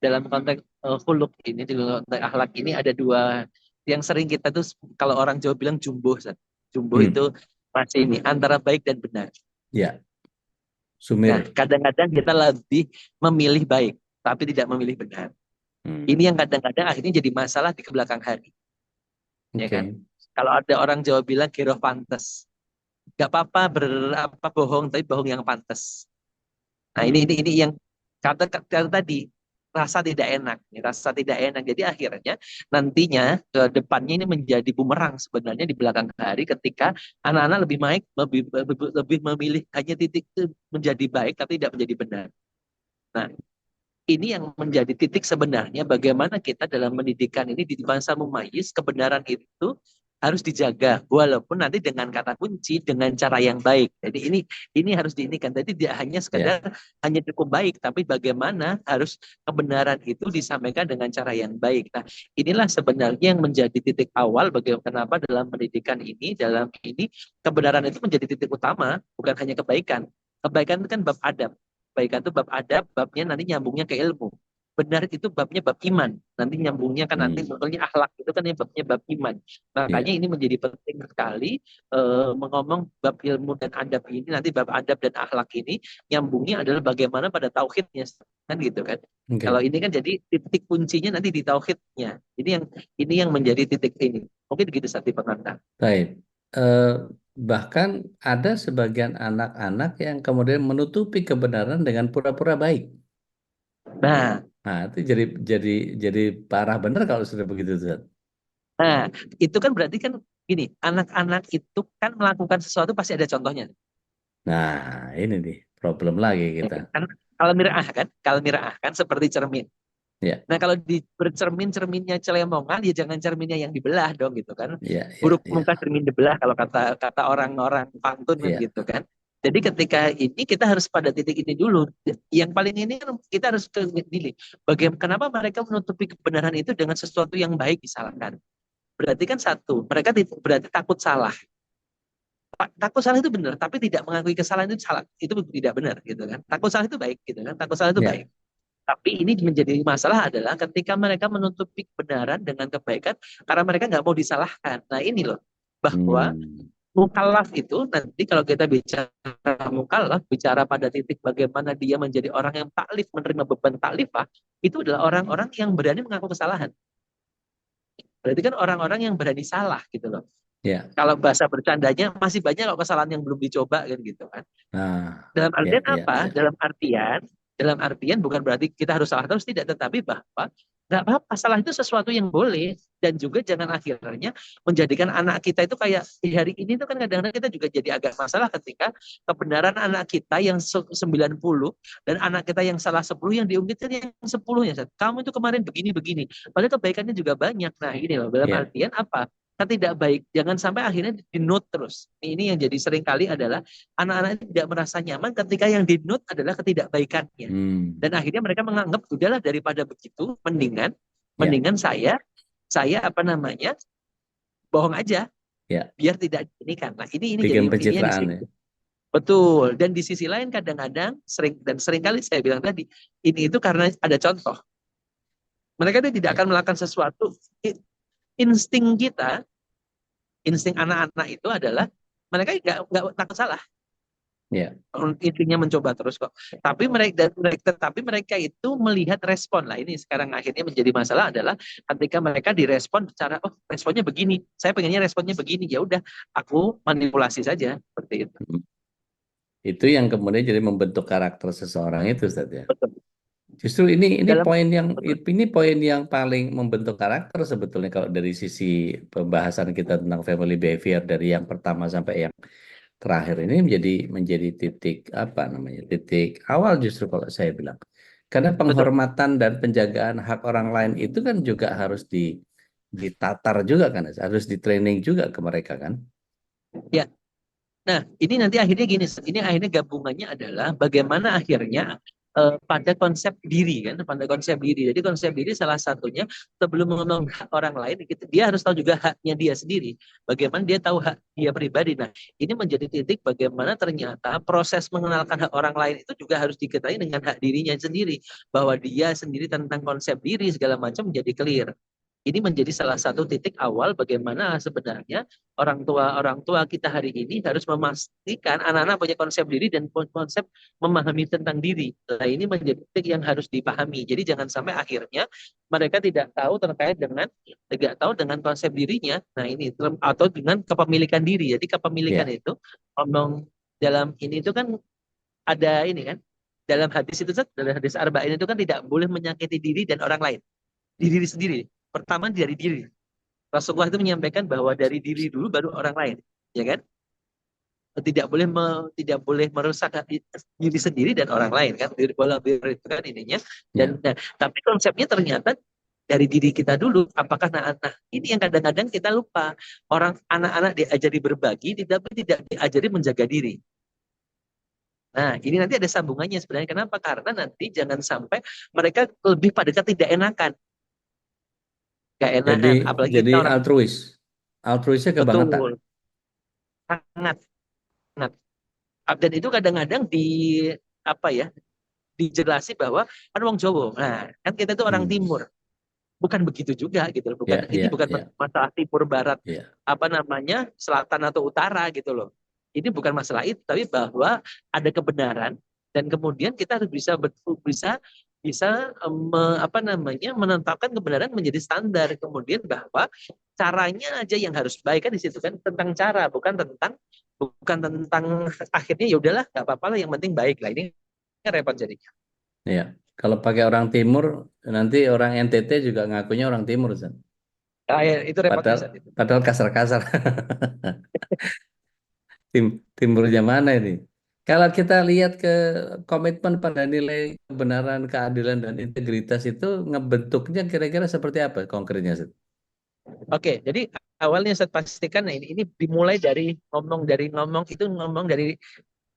dalam konteks khuluq ini, di konteks akhlak ini ada dua yang sering kita tuh kalau orang Jawa bilang jumbo, Ustaz. Jumbo Hmm. itu masih ini antara baik dan benar. Ya, Nah, Sumir. kadang-kadang kita lebih memilih baik, tapi tidak memilih benar. Hmm. Ini yang kadang-kadang akhirnya jadi masalah di belakang hari, ya Oke. kan? Kalau ada orang Jawa bilang geroh pantes, nggak apa-apa bohong, tapi bohong yang pantas. Nah, Hmm. ini yang kata tadi rasa tidak enak, rasa tidak enak. Jadi akhirnya nantinya ke depannya ini menjadi bumerang sebenarnya di belakang hari ketika anak-anak lebih memilih hanya titik itu menjadi baik tapi tidak menjadi benar. Nah, ini yang menjadi titik sebenarnya bagaimana kita dalam pendidikan ini di bangsa mumayyiz kebenaran itu harus dijaga walaupun nanti dengan kata kunci dengan cara yang baik. Jadi ini harus diinikan. Jadi tidak hanya Ya. sekedar hanya cukup baik tapi bagaimana harus kebenaran itu disampaikan dengan cara yang baik. Nah, inilah sebenarnya yang menjadi titik awal bagaimana kenapa dalam pendidikan ini dalam ini kebenaran itu menjadi titik utama bukan hanya kebaikan. Kebaikan itu kan bab adab. Kebaikan itu bab adab, babnya nanti nyambungnya ke ilmu. benar itu babnya bab iman. Nanti nyambungnya kan nanti Hmm. pokoknya akhlak itu kan yang babnya bab iman. Makanya Ya. ini menjadi penting sekali mengomong bab ilmu dan adab ini, nanti bab adab dan akhlak ini nyambungnya adalah bagaimana pada tauhidnya, kan gitu kan. Oke. Kalau ini kan jadi titik kuncinya nanti di tauhidnya. Ini yang menjadi titik ini. Mungkin gitu Sati pengantar. Baik. Eh, bahkan ada sebagian anak-anak yang kemudian menutupi kebenaran dengan pura-pura baik. Nah, Nah, itu jadi parah bener kalau sudah begitu, Ustaz. nah, itu kan berarti kan gini, anak-anak itu kan melakukan sesuatu pasti ada contohnya. Nah, ini nih problem lagi Ya kita. kan? Kalau miraah kan seperti cermin. Ya, Nah, kalau di cerminnya celemongan, ya jangan cerminnya yang dibelah dong gitu kan. ya, ya, Buruk ya, muka cermin dibelah kalau kata kata orang-orang pantun kan ya. gitu kan. Jadi ketika ini kita harus pada titik ini dulu. Yang paling ini kan kita harus pilih. Bagaimana kenapa mereka menutupi kebenaran itu dengan sesuatu yang baik misalkan. Berarti kan satu, mereka berarti takut salah. Takut salah itu benar, tapi tidak mengakui kesalahan itu salah. Itu tidak benar gitu kan. Takut salah itu baik gitu kan. Takut salah itu Ya. baik. Tapi ini menjadi masalah adalah ketika mereka menutupi kebenaran dengan kebaikan karena mereka nggak mau disalahkan. Nah ini loh, bahwa Hmm. mukallaf itu nanti kalau kita bicara mukallaf, bicara pada titik bagaimana dia menjadi orang yang taklif, menerima beban taklifah, itu adalah orang-orang yang berani mengaku kesalahan. Berarti kan orang-orang yang berani salah gitu loh. Ya. Kalau bahasa bercandanya masih banyak kok kesalahan yang belum dicoba kan gitu kan. Nah, Dalam ya, artian ya, apa? ya. Dalam artian bukan berarti kita harus salah terus, tidak, tetapi bahwa nggak apa-apa, salah itu sesuatu yang boleh, dan juga jangan akhirnya menjadikan anak kita itu kayak di hari ini tuh kan kadang-kadang kita juga jadi agak masalah ketika kebenaran anak kita yang 90 dan anak kita yang salah 10 yang diungkitkan yang 10 ya. Kamu itu kemarin begini-begini. Padahal kebaikannya juga banyak. Nah, ini loh dalam Ya. artian apa? Kan tidak baik. Jangan sampai akhirnya di note terus. Ini yang jadi sering kali adalah anak-anak itu tidak merasa nyaman ketika yang di note adalah ketidakbaikannya. Hmm. Dan akhirnya mereka menganggap udahlah daripada begitu, mendingan Ya. saya apa namanya bohong aja, Ya. biar tidak ini kan. Nah ini jadi Bikin intinya di pencitraan sini. ya. Betul. Dan di sisi lain kadang-kadang sering kali saya bilang tadi ini itu karena ada contoh. Mereka itu tidak Ya. akan melakukan sesuatu. Insting kita, insting anak-anak itu adalah mereka nggak takut salah. Ya. Intinya mencoba terus kok. Tapi mereka itu melihat respon lah. Ini sekarang akhirnya menjadi masalah adalah ketika mereka direspon secara responnya begini. Saya pengennya responnya begini. Ya udah, aku manipulasi saja seperti itu. Itu yang kemudian jadi membentuk karakter seseorang itu, Ustaz ya. Betul. Justru ini Dalam poin yang paling membentuk karakter sebetulnya kalau dari sisi pembahasan kita tentang family behavior dari yang pertama sampai yang terakhir ini menjadi titik apa namanya? Titik awal justru kalau saya bilang. Karena betul. penghormatan dan penjagaan hak orang lain itu kan juga harus ditatar juga kan, harus di training juga ke mereka kan. Ya. Nah, ini nanti akhirnya gini, ini akhirnya gabungannya adalah bagaimana akhirnya pada konsep diri kan, pada konsep diri. Jadi konsep diri salah satunya sebelum ngomong hak orang lain, dia harus tahu juga haknya dia sendiri. Bagaimana dia tahu hak dia pribadi. Nah, ini menjadi titik bagaimana ternyata proses mengenalkan hak orang lain itu juga harus diketahui dengan hak dirinya sendiri. Bahwa dia sendiri tentang konsep diri segala macam menjadi clear. Ini menjadi salah satu titik awal bagaimana sebenarnya orang tua kita hari ini harus memastikan anak-anak punya konsep diri dan konsep memahami tentang diri. Nah, ini menjadi titik yang harus dipahami. Jadi jangan sampai akhirnya mereka tidak tahu dengan konsep dirinya. Nah, ini atau dengan kepemilikan diri. Jadi kepemilikan Ya. itu ngomong dalam ini itu kan ada ini kan. Dalam hadis itu, dalam hadis arba'in itu kan tidak boleh menyakiti diri dan orang lain. Diri sendiri. Pertama dari diri. Rasulullah itu menyampaikan bahwa dari diri dulu baru orang lain, ya kan? Tidak boleh merusak diri sendiri dan orang lain kan? Bola itu kan ininya. Dan Ya. tapi konsepnya ternyata dari diri kita dulu. Apakah anak-anak ini yang kadang-kadang kita lupa. Anak-anak diajari berbagi, tapi tidak diajari menjaga diri. Nah, ini nanti ada sambungannya sebenarnya. Kenapa? Karena nanti jangan sampai mereka lebih pada ketidakenakan. Gak enakan, apalagi Jadi kita orang altruisnya kebangetan. betul, sangat, sangat. Dan itu kadang-kadang di apa ya, dijelasi bahwa kan wong Jawa. Nah, kan kita itu orang Hmm. timur. Bukan begitu juga gitu loh. Ya, Ini ya, bukan ya, masalah timur barat ya. apa namanya selatan atau utara gitu loh. Ini bukan masalah itu, tapi bahwa ada kebenaran dan kemudian kita harus bisa bisa bisa apa namanya menetapkan kebenaran menjadi standar. Kemudian bahwa caranya aja yang harus baik kan di situ kan tentang cara, bukan tentang akhirnya ya udahlah nggak apa-apa lah yang penting baik lah. Ini kan repot jadinya. Ya. Kalau pakai orang timur, nanti orang NTT juga ngakunya orang timur, Ustaz. Nah, ya, itu repotnya Padahal, saat itu. padahal kasar-kasar. Timurnya mana ini? Kalau kita lihat ke komitmen pada nilai kebenaran, keadilan, dan integritas itu ngebentuknya kira-kira seperti apa konkretnya, Ustaz? Oke, jadi awalnya saya pastikan, nah ini dimulai dari ngomong itu ngomong dari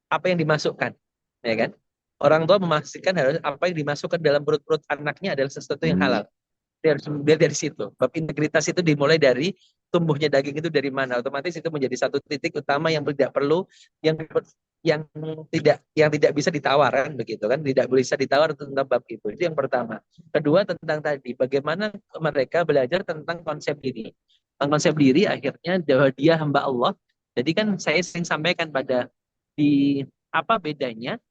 apa yang dimasukkan, ya kan? Orang tua memastikan harus apa yang dimasukkan dalam perut-perut anaknya adalah sesuatu yang halal. Dia harus melihat dari situ. Bab integritas itu dimulai dari tumbuhnya daging itu dari mana. Otomatis itu menjadi satu titik utama yang tidak perlu, yang yang tidak bisa ditawar kan begitu kan, tidak bisa ditawar tentang bab itu yang pertama. Kedua tentang tadi bagaimana mereka belajar tentang konsep diri. Konsep diri akhirnya bahwa dia hamba Allah. Jadi kan saya sering sampaikan pada di apa bedanya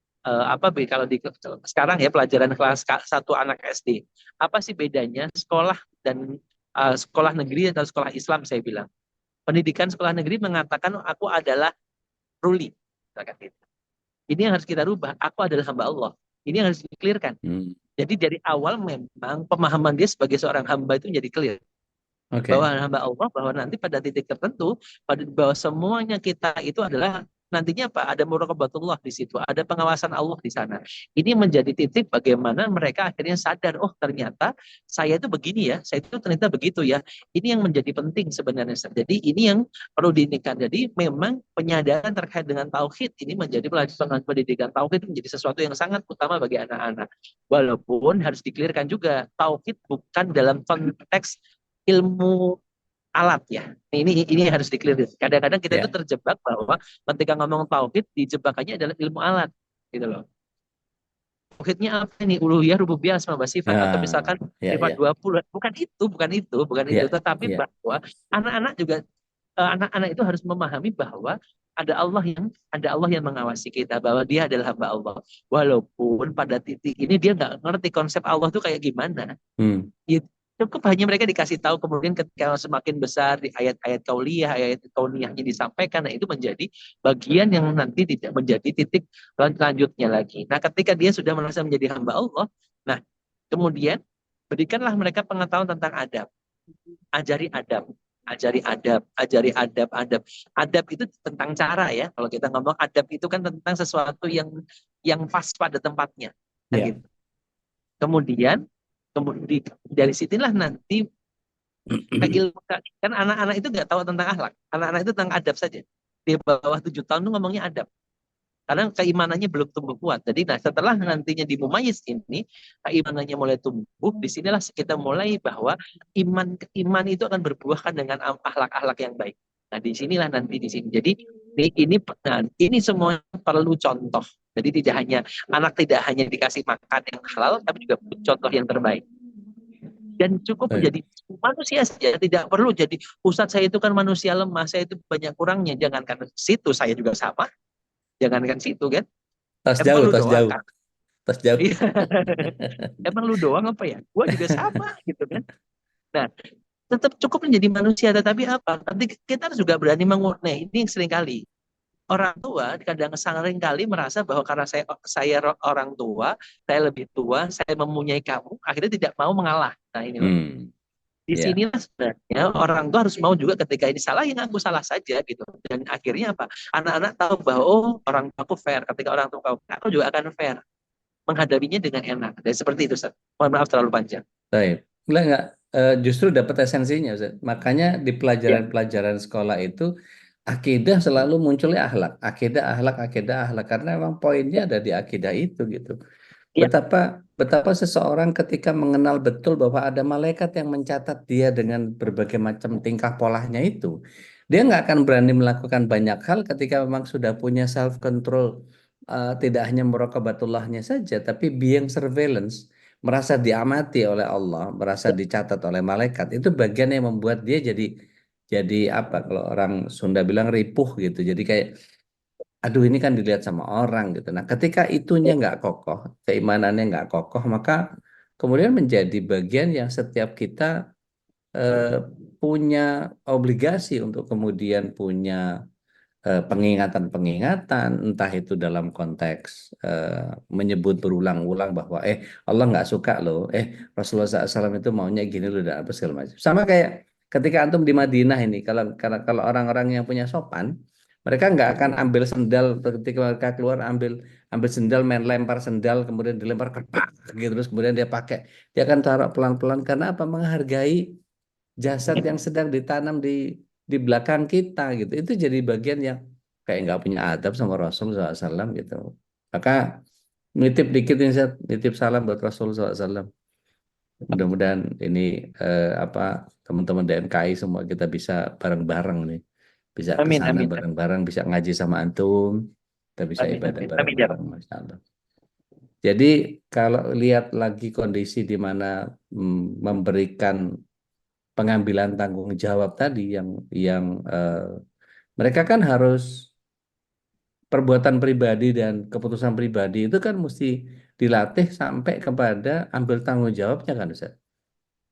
kalau di sekarang ya pelajaran kelas 1 anak SD. Apa sih bedanya sekolah dan sekolah negeri atau sekolah Islam saya bilang. Pendidikan sekolah negeri mengatakan aku adalah ruli. Ini yang harus kita rubah. Aku adalah hamba Allah. Ini yang harus dikelirkan. Jadi dari awal memang pemahaman dia sebagai seorang hamba itu menjadi clear. Bahwa hamba Allah, bahwa nanti pada titik tertentu, bahwa semuanya kita itu adalah nantinya apa? Ada muraqabatullah di situ, ada pengawasan Allah di sana. Ini menjadi titik bagaimana mereka akhirnya sadar, oh ternyata saya itu begini ya, saya itu ternyata begitu ya. Ini yang menjadi penting sebenarnya. Jadi ini yang perlu diinginkan. Jadi memang penyadaran terkait dengan tauhid ini menjadi pelajaran pendidikan tauhid menjadi sesuatu yang sangat utama bagi anak-anak. Walaupun harus dikelirkan juga, tauhid bukan dalam konteks ilmu alat ya. Ini harus diklir. Kadang-kadang kita itu terjebak bahwa ketika ngomong tauhid dijebakannya adalah ilmu alat gitu loh. Tauhidnya apa nih? Uluhiyah, rububiyah, asma wa sifat atau misalkan sifat 20. Bukan itu, tetapi bahwa anak-anak juga anak-anak itu harus memahami bahwa ada Allah yang mengawasi kita, bahwa dia adalah hamba Allah. Walaupun pada titik ini dia nggak ngerti konsep Allah itu kayak gimana. Cukup hanya mereka dikasih tahu, kemudian ketika semakin besar di ayat-ayat kauliyah, ayat kauniyahnya disampaikan, nah itu menjadi bagian yang nanti tidak menjadi titik lanjutnya lagi. Nah ketika dia sudah merasa menjadi hamba Allah, nah kemudian berikanlah mereka pengetahuan tentang adab. Ajari adab. Adab itu tentang cara ya. Kalau kita ngomong adab itu kan tentang sesuatu yang pas pada tempatnya. Nah, gitu. Kemudian dari situlah nanti ilmu kan anak-anak itu nggak tahu tentang akhlak, anak-anak itu tentang adab saja. Di bawah 7 tahun itu ngomongnya adab, karena keimanannya belum tumbuh kuat. Jadi setelah nantinya di mumayyiz ini keimanannya mulai tumbuh, disinilah kita mulai bahwa iman itu akan berbuahkan dengan akhlak-akhlak yang baik. Nah disinilah nanti di sini. Jadi ini semua perlu contoh. Jadi anak tidak hanya dikasih makan yang halal, tapi juga contoh yang terbaik. Dan cukup menjadi manusia saja, tidak perlu jadi Ustadz saya itu kan manusia lemah, saya itu banyak kurangnya. Jangankan situ, saya juga sama. Jangankan situ kan. Tas jauh. Emang lu doang apa ya? Gua juga sama gitu kan. Nah, tetap cukup menjadi manusia, tetapi apa? Nanti kita harus juga berani mengurus. Ini seringkali orang tua sering kali merasa bahwa karena saya orang tua, saya lebih tua, saya mempunyai kamu, akhirnya tidak mau mengalah. Nah ini loh. Di sinilah sebenarnya orang tua harus mau juga ketika ini salah, yang aku salah saja gitu. Dan akhirnya apa? Anak-anak tahu bahwa orang tua aku fair. Ketika orang tua aku juga akan fair. Menghadapinya dengan enak. Dan seperti itu, Ustaz. Mohon maaf terlalu panjang. Baik. Enggak. Justru dapat esensinya, Ustaz. Makanya di pelajaran-pelajaran sekolah itu akidah selalu munculnya akhlak. Akidah. Karena memang poinnya ada di akidah itu gitu. Betapa seseorang ketika mengenal betul bahwa ada malaikat yang mencatat dia dengan berbagai macam tingkah polanya itu, dia nggak akan berani melakukan banyak hal ketika memang sudah punya self control tidak hanya muraqabatullahnya saja, tapi being surveillance, merasa diamati oleh Allah, merasa dicatat oleh malaikat, itu bagian yang membuat dia jadi apa? Kalau orang Sunda bilang ripuh gitu. Jadi kayak, aduh ini kan dilihat sama orang gitu. Nah, ketika itunya nggak kokoh, keimanannya nggak kokoh, maka kemudian menjadi bagian yang setiap kita eh, punya obligasi untuk kemudian punya pengingatan-pengingatan, entah itu dalam konteks menyebut berulang-ulang bahwa Allah nggak suka loh, Rasulullah SAW itu maunya gini loh dan apa segala macam. Sama kayak ketika antum di Madinah ini, kalau orang-orang yang punya sopan, mereka nggak akan ambil sendal ketika mereka keluar ambil ambil sendal main lempar sendal kemudian dilempar ke gitu terus kemudian dia pakai, dia akan taruh pelan-pelan karena apa? Menghargai jasad yang sedang ditanam di belakang kita gitu. Itu jadi bagian yang kayak nggak punya adab sama Rasul SAW gitu. Maka nitip dikit ini, Zat. Nitip salam buat Rasul SAW. Mudah-mudahan ini apa teman-teman DMKI semua kita bisa bareng-bareng nih, bisa ke Amin, sana amin, bareng-bareng, bisa ngaji sama antum, kita bisa amin, ibadah amin, amin, ya bareng-bareng, Rabbi. Masya Allah. Jadi kalau lihat lagi kondisi di mana memberikan pengambilan tanggung jawab tadi yang mereka kan harus perbuatan pribadi dan keputusan pribadi itu kan mesti dilatih sampai kepada ambil tanggung jawabnya kan Ustaz.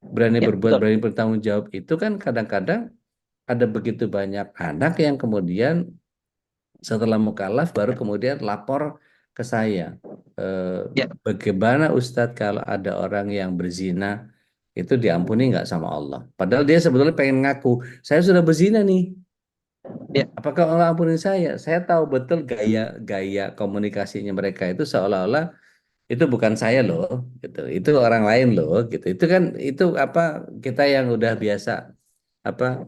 Berani Ya, berbuat, betul. berani bertanggung jawab itu kan kadang-kadang ada begitu banyak anak yang kemudian setelah mukallaf baru kemudian lapor ke saya. Bagaimana Ustadz kalau ada orang yang berzina itu diampuni nggak sama Allah? Padahal dia sebetulnya pengen ngaku, saya sudah berzina nih. Ya. Apakah Allah ampuni saya? Saya tahu betul gaya komunikasinya mereka itu seolah-olah itu bukan saya loh, gitu. Itu orang lain loh, gitu. Itu kan itu apa kita yang udah biasa apa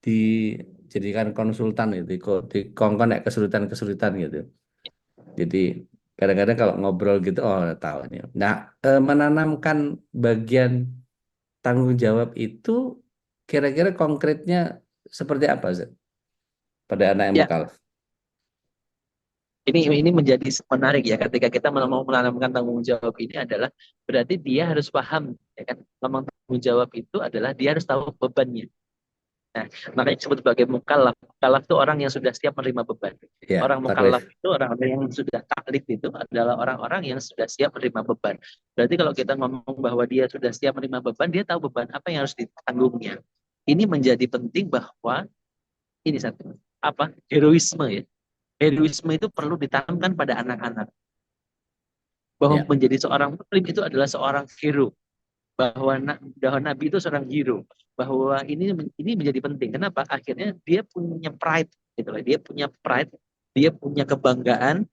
dijadikan konsultan itu, di kongkon ya kesulitan-kesulitan gitu. Jadi kadang-kadang kalau ngobrol gitu, oh tahu nih. Nah, menanamkan bagian tanggung jawab itu kira-kira konkretnya seperti apa, Zat? Pada anak yang Ya, mukallaf? ini menjadi menarik ya ketika kita mau menanamkan tanggung jawab ini adalah berarti dia harus paham ya kan, memang tanggung jawab itu adalah dia harus tahu bebannya. Nah, makanya disebut sebagai mukallaf. Mukallaf itu orang yang sudah siap menerima beban. Ya, Orang mukallaf taklif. itu orang yang sudah taklif itu adalah orang-orang yang sudah siap menerima beban. Berarti kalau kita ngomong bahwa dia sudah siap menerima beban, dia tahu beban apa yang harus ditanggungnya. Ini menjadi penting bahwa ini satu apa heroisme ya. Heroisme itu perlu ditanamkan pada anak-anak. Bahwa Ya, menjadi seorang muslim itu adalah seorang hero. Bahwa Nabi itu seorang hero. Bahwa ini menjadi penting. Kenapa? Akhirnya dia punya pride, gitu loh. Dia punya pride, dia punya kebanggaan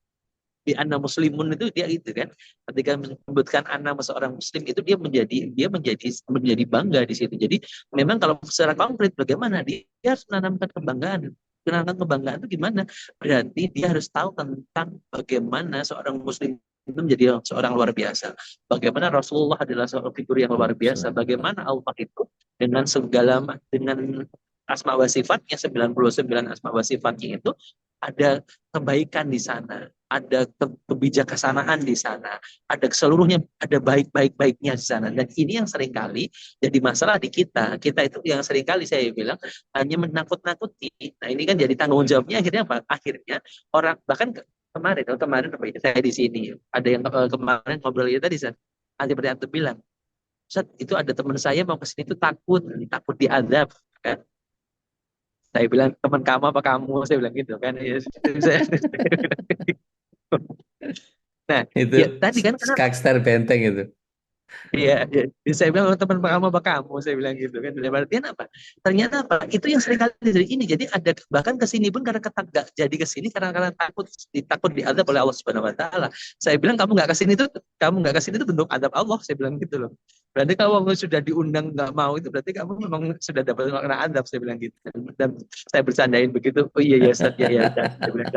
di anak muslimun itu dia itu kan. Ketika menyebutkan anak seorang muslim itu dia menjadi bangga di situ. Jadi memang kalau secara konkret bagaimana dia harus menanamkan kebanggaan. Menanamkan kebanggaan itu gimana? Berarti dia harus tahu tentang bagaimana seorang muslim itu menjadi seorang luar biasa. Bagaimana Rasulullah adalah seorang figur yang luar biasa. Bagaimana Allah itu dengan dengan asma wa sifatnya 99 asma wa sifatnya itu ada kebaikan di sana, ada kebijaksanaan di sana, ada seluruhnya ada baiknya di sana. Dan ini yang seringkali jadi masalah di kita. Kita itu yang seringkali saya bilang hanya menakut-nakuti. Nah ini kan jadi tanggung jawabnya akhirnya apa? Akhirnya orang bahkan kemarin apa itu saya di sini ada yang kemarin ngobrol itu tadi seperti Antum bilang, Ustaz, itu ada teman saya mau ke sini itu takut diazab kan. Saya bilang teman kamu apa kamu? Saya bilang gitu kan. Nah, itu ya tadi kan karena Skakstar Benteng itu. iya, ya. Saya bilang teman kamu apa kamu? Saya bilang gitu kan. Dalam artian apa? Ternyata apa? Itu yang sering kali terjadi ini. Jadi ada bahkan kesini pun karena gak jadi kesini karena takut diadab oleh Allah Subhanahu Wa Taala. Saya bilang kamu nggak kesini itu bentuk adab Allah. Saya bilang gitu loh. Berarti kalau kamu sudah diundang nggak mau itu berarti kamu memang sudah dapat kena adab. Saya bilang gitu. Dan saya bercandain begitu. Oh iya ya Ustaz ya ya. Saya bilang,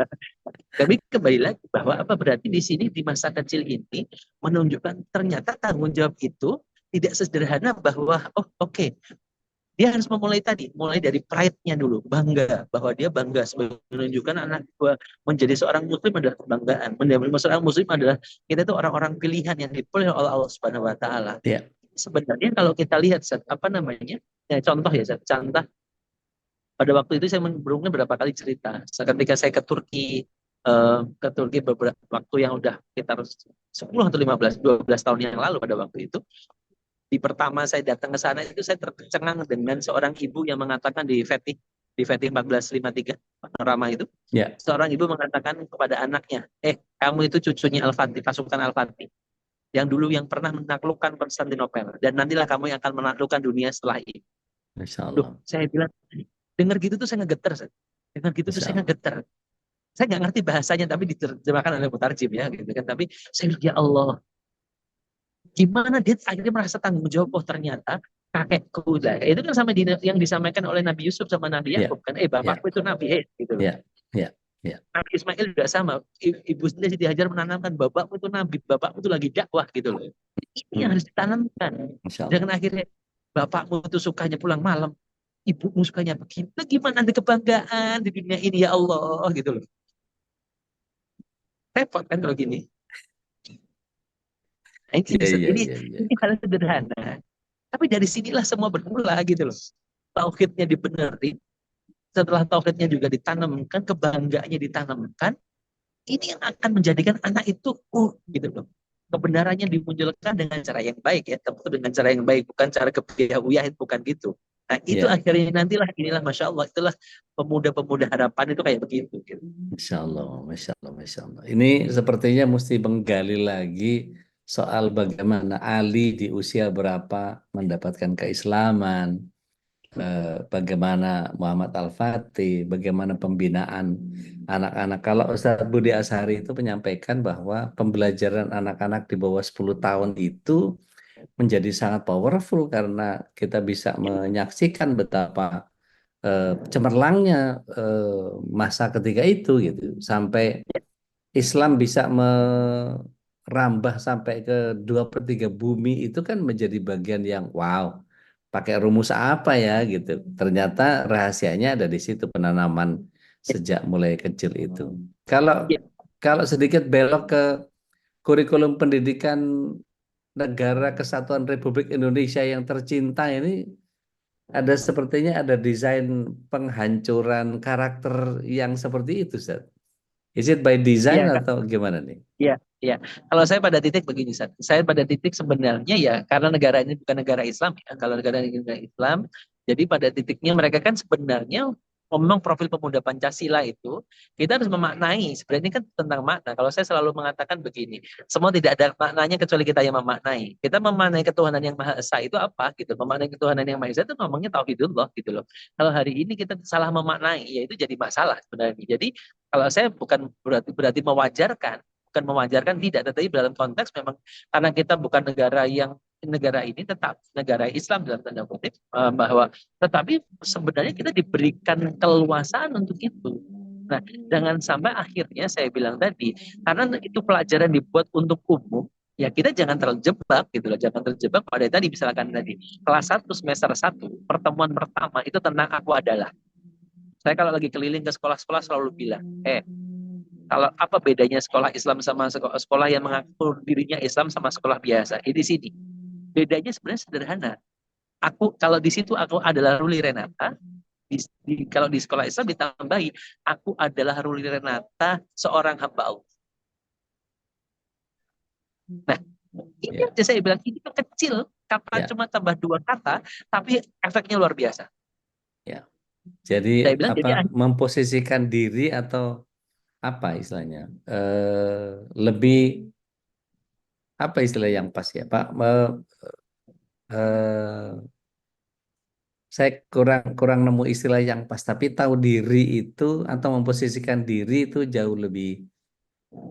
kami kembali lagi bahwa apa berarti di sini di masa kecil ini menunjukkan ternyata tanggung jawab itu tidak sederhana bahwa oke, Dia harus mulai dari pride-nya dulu, bangga bahwa dia bangga sebagai menunjukkan anak gua menjadi seorang muslim adalah kebanggaan. Menjadi seorang muslim adalah kita itu orang-orang pilihan yang dipilih oleh Allah Subhanahu wa taala. Ya. Sebenarnya kalau kita lihat apa namanya? Ya, contoh ya, contoh pada waktu itu saya beruntungnya berapa kali cerita. Ketika saya ke Turki beberapa waktu yang udah sekitar 10 atau 12 tahun yang lalu pada waktu itu, di pertama saya datang ke sana itu saya tercengang dengan seorang ibu yang mengatakan di Fatih 1453 panorama itu, Ya. seorang ibu mengatakan kepada anaknya, kamu itu cucunya Al-Fatih, pasukan Al-Fatih, yang dulu yang pernah menaklukkan Konstantinopel, dan nantilah kamu yang akan menaklukkan dunia setelah ini. Masya Loh, Allah. saya bilang, dengar gitu tuh saya ngegeter, dengar gitu tuh Masya saya Allah. ngegeter. Saya nggak ngerti bahasanya, tapi diterjemahkan oleh mutarjim ya, gitu kan. Tapi saya bilang, ya Allah, gimana dia akhirnya merasa tanggung jawab. Oh ternyata kakekku lah. Itu kan sama yang disampaikan oleh Nabi Yusuf sama Nabi Ya. Yakub kan. Ya. Bapakku itu Nabi gitu loh. Ya. Ya. Ya. Nabi Ismail juga sama. Ibu sendiri Siti Hajar menanamkan bapakmu itu Nabi, bapakmu itu lagi dakwah gitu loh. Ini yang harus ditanamkan. Masya Allah. Jangan akhirnya bapakmu itu sukanya pulang malam, ibumu sukanya begini. Nah, gimana nanti kebanggaan di dunia ini ya Allah gitu loh. Repot kan kalau gini. Nah, Ya, ya, ya, ya. ini hal sederhana. Tapi dari sinilah semua bermula gitu loh. Tauhidnya dibenerin, setelah tauhidnya juga ditanamkan, kebanggaannya ditanamkan, ini yang akan menjadikan anak itu gitu loh. Kebenarannya dimunculkan dengan cara yang baik ya, tentu dengan cara yang baik, bukan cara kebiayaan, bukan gitu. Nah itu Ya. akhirnya inilah Masya Allah, itulah pemuda-pemuda harapan itu kayak begitu. Gitu. Masya Allah, Masya Allah, Masya Allah. Ini sepertinya mesti menggali lagi soal bagaimana Ali di usia berapa mendapatkan keislaman, bagaimana Muhammad Al-Fatih, bagaimana pembinaan anak-anak. Kalau Ustadz Budi Ashari itu menyampaikan bahwa pembelajaran anak-anak di bawah 10 tahun itu menjadi sangat powerful karena kita bisa menyaksikan betapa cemerlangnya masa ketika itu gitu, sampai Islam bisa merambah sampai ke 2/3 bumi, itu kan menjadi bagian yang wow, pakai rumus apa ya gitu. Ternyata rahasianya ada di situ, penanaman sejak mulai kecil itu. Kalau Ya, kalau sedikit belok ke kurikulum pendidikan Negara Kesatuan Republik Indonesia yang tercinta ini, ada sepertinya ada desain penghancuran karakter yang seperti itu, Ustaz. Is it by design ya, atau gimana nih? ya, ya. Kalau saya pada titik begini, Sat. Saya pada titik sebenarnya ya karena negara ini bukan negara Islam ya. Kalau negara ini negara Islam, jadi pada titiknya mereka kan sebenarnya ngomong profil pemuda Pancasila itu kita harus memaknai. Sebenarnya ini kan tentang makna. Kalau saya selalu mengatakan begini, semua tidak ada maknanya kecuali kita yang memaknai. Kita memaknai ketuhanan yang Maha Esa itu apa? Gitu. Memaknai ketuhanan yang Maha Esa itu ngomongnya tauhidullah gitu loh. Kalau hari ini kita salah memaknai, ya itu jadi masalah sebenarnya. Jadi kalau saya bukan berarti mewajarkan, bukan mewajarkan tidak, tetapi dalam konteks memang karena kita bukan negara ini tetap negara Islam dalam tanda kutip, bahwa tetapi sebenarnya kita diberikan keluasaan untuk itu. Nah, jangan sampai akhirnya saya bilang tadi, karena itu pelajaran dibuat untuk umum, ya kita jangan terjebak gitu loh, jangan terjebak pada tadi misalkan tadi kelas 1 semester 1 pertemuan pertama itu tentang aku adalah. Saya kalau lagi keliling ke sekolah-sekolah selalu bilang, kalau apa bedanya sekolah Islam sama sekolah yang mengaku dirinya Islam sama sekolah biasa? Di sini. Bedanya sebenarnya sederhana. Kalau di situ aku adalah Ruli Renata, kalau di sekolah Islam ditambahi, aku adalah Ruli Renata, seorang hamba Allah. Nah, ini aja saya bilang, ini kecil, kata cuma tambah 2 kata, tapi efeknya luar biasa. Ya. Jadi Saya bilang, memposisikan diri atau apa istilahnya? Lebih apa istilah yang pas ya, Pak? Saya kurang nemu istilah yang pas, tapi tahu diri itu atau memposisikan diri itu jauh lebih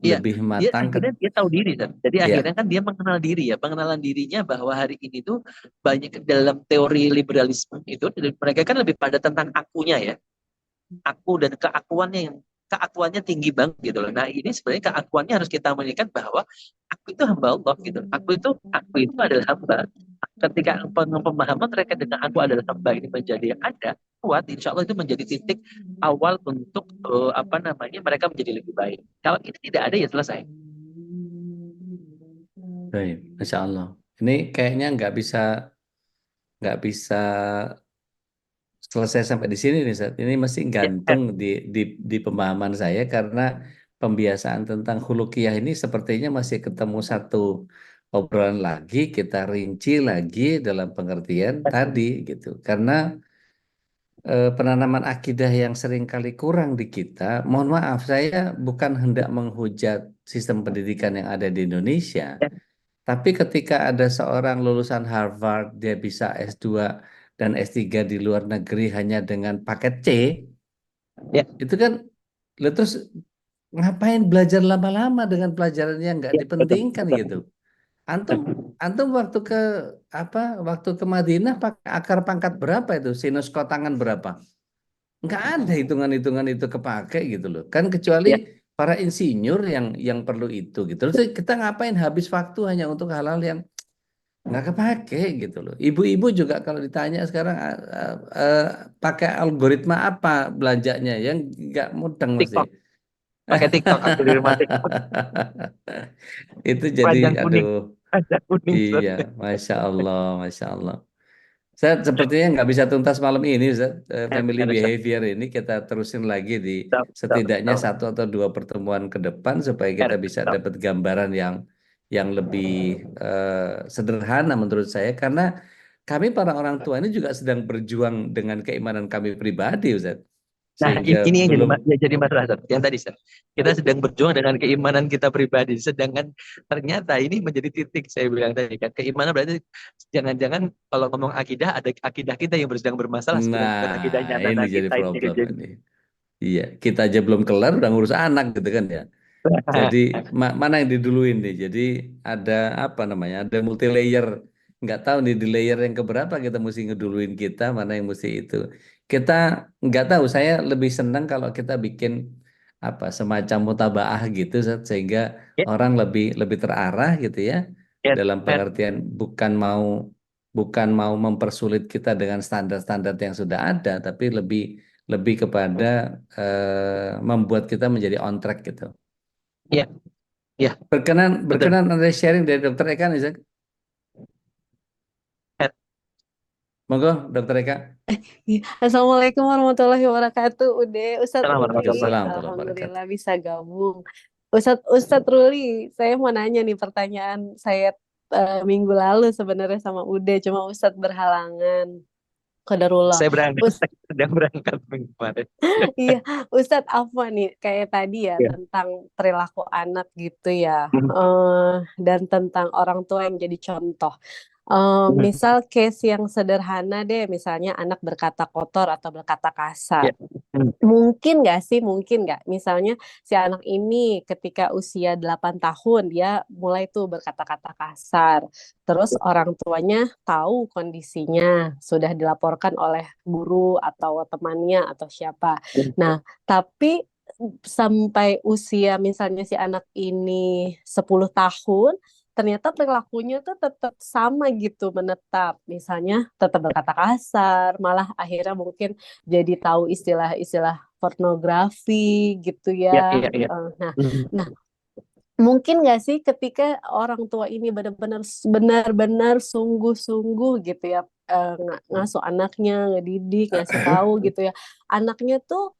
dia matang. akhirnya dia tahu diri kan. Jadi Ya. akhirnya kan dia mengenal diri ya. Pengenalan dirinya bahwa hari ini tuh banyak dalam teori liberalisme itu mereka kan lebih pada tentang akunya ya. Aku dan keakuannya tinggi banget gitu loh. Nah ini sebenarnya keakuannya harus kita menunjukkan bahwa aku itu hamba Allah gitu. Aku itu adalah hamba. ketika pemahaman mereka dengan aku adalah hamba ini menjadi ada kuat, insya Allah itu menjadi titik awal untuk mereka menjadi lebih baik. Kalau ini tidak ada ya selesai. Baik, Masya Allah. Ini kayaknya nggak bisa selesai sampai di sini nih, Ustaz. Ini masih Ya, gantung di pemahaman saya karena pembiasaan tentang khuluqiyah ini sepertinya masih ketemu satu obrolan lagi, kita rinci lagi dalam pengertian tadi gitu. Karena penanaman akidah yang sering kali kurang di kita, mohon maaf, saya bukan hendak menghujat sistem pendidikan yang ada di Indonesia, tapi ketika ada seorang lulusan Harvard, dia bisa S2 dan S3 di luar negeri hanya dengan paket C, ya, itu kan, lah terus ngapain belajar lama-lama dengan pelajaran yang nggak ya, betul, dipentingkan betul, gitu. Antum betul. antum waktu ke Madinah pakai akar pangkat berapa itu? Sinus kotangan berapa? Nggak ada hitungan-hitungan itu kepake gitu loh. Kan kecuali Ya, para insinyur yang perlu itu gitu. Terus kita ngapain habis waktu hanya untuk hal-hal yang nggak kepake gitu loh. Ibu-ibu juga kalau ditanya sekarang eh, pakai algoritma apa belanjanya yang nggak mudeng mesti. TikTok, pakai TikTok aku di rumah TikTok, Itu jadi panjang kuning, aduh panjang kuning. iya, masya Allah, masya Allah. Saya sepertinya nggak bisa tuntas malam ini, Ustaz. Family behavior ini kita terusin lagi di setidaknya satu atau dua pertemuan ke depan supaya kita bisa dapat gambaran yang lebih sederhana menurut saya. Karena kami para orang tua ini juga sedang berjuang dengan keimanan kami pribadi, Ustaz. Nah, Sehingga ini yang belum jadi masalah. Sir. Yang tadi, Sir. Kita sedang berjuang dengan keimanan kita pribadi. Sedangkan ternyata ini menjadi titik saya bilang tadi kan. Keimanan berarti jangan-jangan kalau ngomong akidah, ada akidah kita yang sedang bermasalah sebenarnya. Bukan akidahnya nah ini anak-anak jadi kita ini. problem ini. Iya, kita aja belum kelar udah ngurus anak gitu kan ya. Jadi mana yang diduluin nih? Jadi ada apa namanya? Ada multi layer. Nggak tahu nih di layer yang keberapa kita mesti ngeduluin kita, mana yang mesti itu. Kita nggak tahu. Saya lebih senang kalau kita bikin apa semacam mutabaah gitu, sehingga Ya, orang lebih lebih terarah gitu ya. ya, Dalam ya, pengertian bukan mau mempersulit kita dengan standar-standar yang sudah ada, tapi lebih lebih kepada membuat kita menjadi on track gitu. ya, ya, Berkenan betul. berkenan ada sharing dari Dokter Eka nih, Zak. Ya, Monggo, Dokter Eka. Iya. Assalamualaikum warahmatullahi wabarakatuh. Ustadz Salam Ruli, warahmatullahi Waalaikumsalam warahmatullahi wabarakatuh. alhamdulillah bisa gabung. Ustadz Ruli, saya mau nanya nih pertanyaan saya minggu lalu sebenarnya sama Ude, cuma Ustadz berhalangan. Qadarullah. saya berangkat, Us saya sedang berangkat minggu kemarin. iya, Ustadz apa nih kayak tadi ya Ya. tentang perilaku anak gitu ya, Hmm. dan tentang orang tua yang jadi contoh. Hmm. Misal case yang sederhana deh, misalnya anak berkata kotor atau berkata kasar. Ya. Hmm. Mungkin nggak, misalnya si anak ini ketika usia 8 tahun, dia mulai tuh berkata-kata kasar. Terus orang tuanya tahu kondisinya, sudah dilaporkan oleh guru atau temannya atau siapa. Nah, tapi sampai usia misalnya si anak ini 10 tahun, ternyata perilakunya tuh tetap sama gitu, menetap. Misalnya tetap berkata kasar, malah akhirnya mungkin jadi tahu istilah-istilah pornografi gitu Ya, ya. ya, ya. Nah, Hmm. nah mungkin nggak sih ketika orang tua ini benar-benar sungguh-sungguh gitu ya, ngasuh anaknya, ngedidik, ngasih tahu gitu ya, anaknya tuh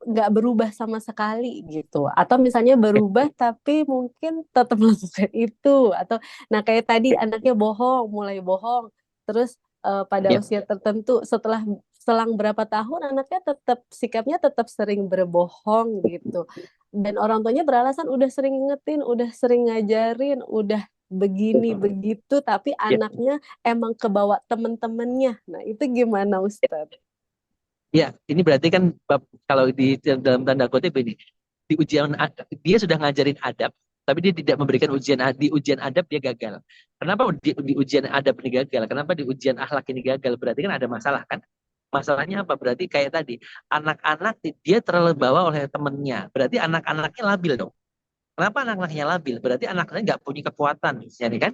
nggak berubah sama sekali gitu, atau misalnya berubah tapi mungkin tetap melakukan itu, atau nah kayak tadi anaknya mulai bohong, terus pada Ya. usia tertentu setelah selang berapa tahun anaknya sikapnya tetap sering berbohong gitu, dan orang tuanya beralasan udah sering ingetin, udah sering ngajarin, udah begini begitu, tapi Ya. anaknya emang kebawa temen-temennya. Nah itu gimana Ustadz? Ya, ini berarti kan kalau dalam tanda kutip ini di ujian dia sudah ngajarin adab, tapi dia tidak memberikan di ujian adab dia gagal. Kenapa di ujian adab ini gagal? Kenapa di ujian akhlak ini gagal? Berarti kan ada masalah kan? Masalahnya apa? Berarti kayak tadi anak-anak dia terlalu bawa oleh temennya. Berarti anak-anaknya labil dong. Kenapa anak-anaknya labil? Berarti anak-anaknya nggak punya kekuatan, ya kan?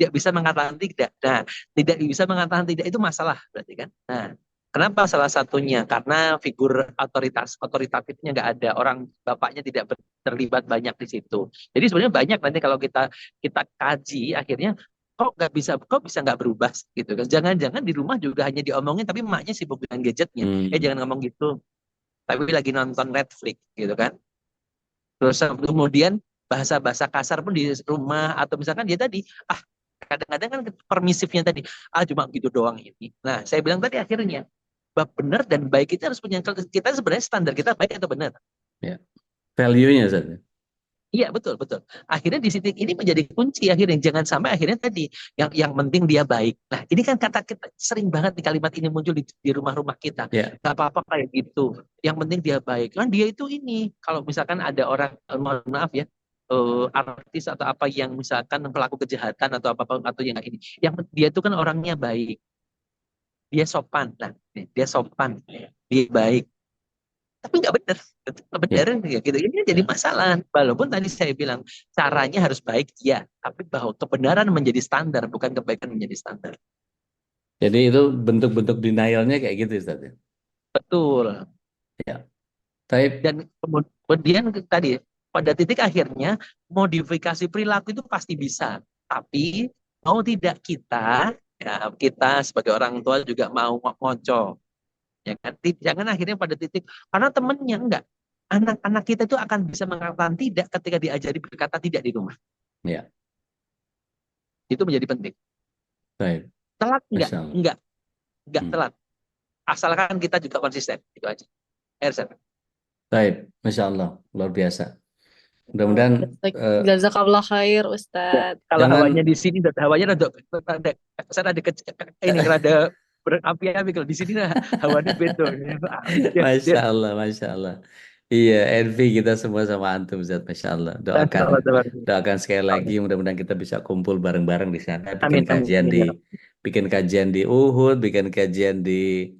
tidak bisa mengatakan tidak. Nah, tidak bisa mengatakan tidak itu masalah berarti kan. Nah, kenapa salah satunya? Karena figur otoritatifnya nggak ada, orang bapaknya tidak terlibat banyak di situ. Jadi sebenarnya banyak nanti kalau kita kaji akhirnya kok bisa nggak berubah gitu kan. Jangan-jangan di rumah juga hanya diomongin tapi emaknya sibuk dengan gadgetnya. Jangan ngomong gitu. Tapi lagi nonton Netflix gitu kan. Terus kemudian bahasa-bahasa kasar pun di rumah atau misalkan dia tadi kadang-kadang kan permisifnya tadi cuma gitu doang ini. Nah, saya bilang tadi akhirnya benar dan baik itu harus punya, kita sebenarnya standar kita baik atau benar. Ya. Value-nya Ustaz. Iya, betul. Akhirnya di titik ini menjadi kunci akhirnya. Jangan sampai akhirnya tadi yang penting dia baik. Nah, ini kan kata kita sering banget di kalimat ini muncul di rumah-rumah kita. Gak apa-apa kayak gitu. Yang penting dia baik. Kan dia itu ini. Kalau misalkan ada orang, mohon maaf ya, artis atau apa yang misalkan pelaku kejahatan atau apa atau yang ini. Yang dia itu kan orangnya baik. Dia sopan. Nah, dia sopan. Dia baik. Tapi nggak benar ya gitu. Ini jadi masalah. Walaupun tadi saya bilang caranya harus baik ya, tapi bahwa kebenaran menjadi standar, bukan kebaikan menjadi standar. Jadi itu bentuk-bentuk denialnya kayak gitu Ustaz. Betul. Ya. Taib. Dan kemudian tadi pada titik akhirnya modifikasi perilaku itu pasti bisa, tapi mau tidak kita sebagai orang tua juga mau ngoco. Ya kan? Jangan akhirnya pada titik karena temennya enggak, anak-anak kita itu akan bisa mengatakan tidak ketika diajari berkata tidak di rumah. Ya. Itu menjadi penting. Baik. Telat enggak telat. Asalkan kita juga konsisten, itu aja. Baik, Masya Allah, luar biasa. Mudah-mudahan jazakallah khair Ustaz. Kalau hawanya di sini hawanya ada berapi-api, kalau di sini hawanya beda. Masya Allah. Iya, envy kita semua sama antum Ustaz, Masya Allah. Doakan sekali lagi, mudah-mudahan kita bisa kumpul bareng-bareng di sana, bikin kajian di Uhud, bikin kajian di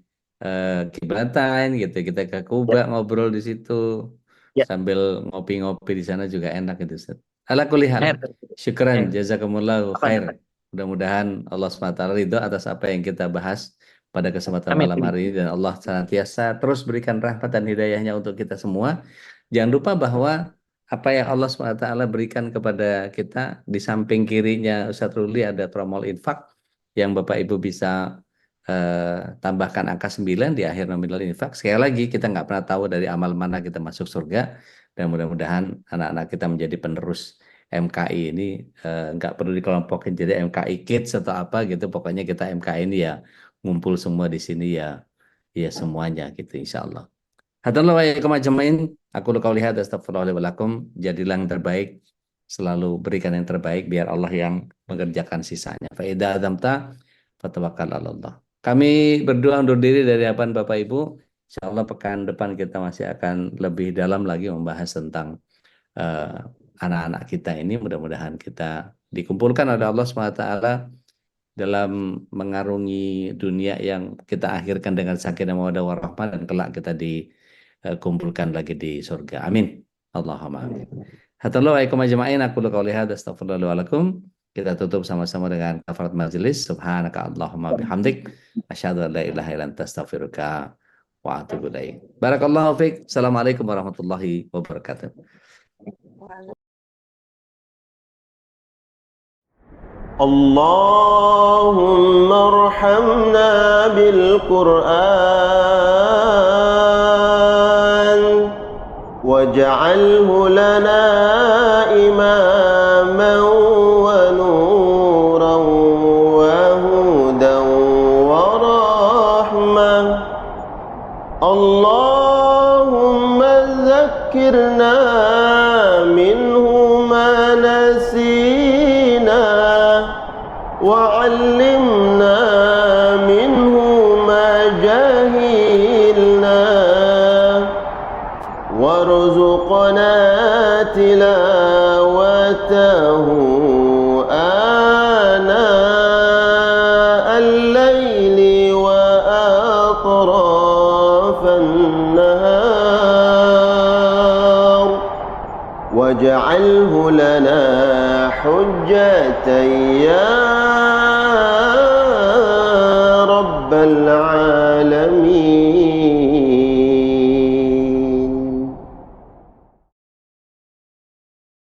Kiblatain gitu. Kita ke Kuba ngobrol di situ sambil ngopi-ngopi di sana juga enak gitu Ustaz. Ala kulli hal. Syukran, jazakumullahu khair. Mudah-mudahan Allah SWT ridho atas apa yang kita bahas pada kesempatan malam hari ini, dan Allah senantiasa terus berikan rahmat dan hidayahnya untuk kita semua. Jangan lupa bahwa apa yang Allah SWT berikan kepada kita, di samping kirinya Ustaz Ruli ada tromol infak yang Bapak Ibu bisa tambahkan angka 9 di akhir nominal infak. Sekali lagi, kita nggak pernah tahu dari amal mana kita masuk surga, dan mudah-mudahan anak-anak kita menjadi penerus MKI ini. Nggak perlu dikelompokin jadi MKI Kids atau apa gitu, pokoknya kita MKI ini ya ngumpul semua di sini ya semuanya gitu insyaallah. Hadanallahu wa iyyakum ajmain. Aku lu qauli hadza astaghfirullah wa lakum. Jadilah yang terbaik, selalu berikan yang terbaik biar Allah yang mengerjakan sisanya. Fa idza azamta fatawakkal 'ala Allah. Kami berdoa undur diri dari hadapan Bapak Ibu. Insyaallah pekan depan kita masih akan lebih dalam lagi membahas tentang anak-anak kita ini. Mudah-mudahan kita dikumpulkan oleh Allah SWT dalam mengarungi dunia yang kita akhirkan dengan sakinah mawaddah warahmah, dan kelak kita dikumpulkan lagi di surga. Amin. Allahumma amin. Hatallahu alaikum ajma'in. Aku qouli hadza astaghfirullah wa lakum. Kita tutup sama-sama dengan kafarat majelis. Subhanaka Allahumma bihamdik asyhadu an la ilaha illa anta astaghfiruka wa atubu ilaik. Barakallahu fiik. Assalamualaikum warahmatullahi wabarakatuh. اللهم ارحمنا بالقرآن واجعله لنا إماما ونورا وهدى ورحمة. اللهم ذكرنا منه ما نسينا وعلمنا منه ما جهلنا وارزقنا تلاوته آناء الليل وأطراف النهار واجعله لنا حجة يا رب العالمين.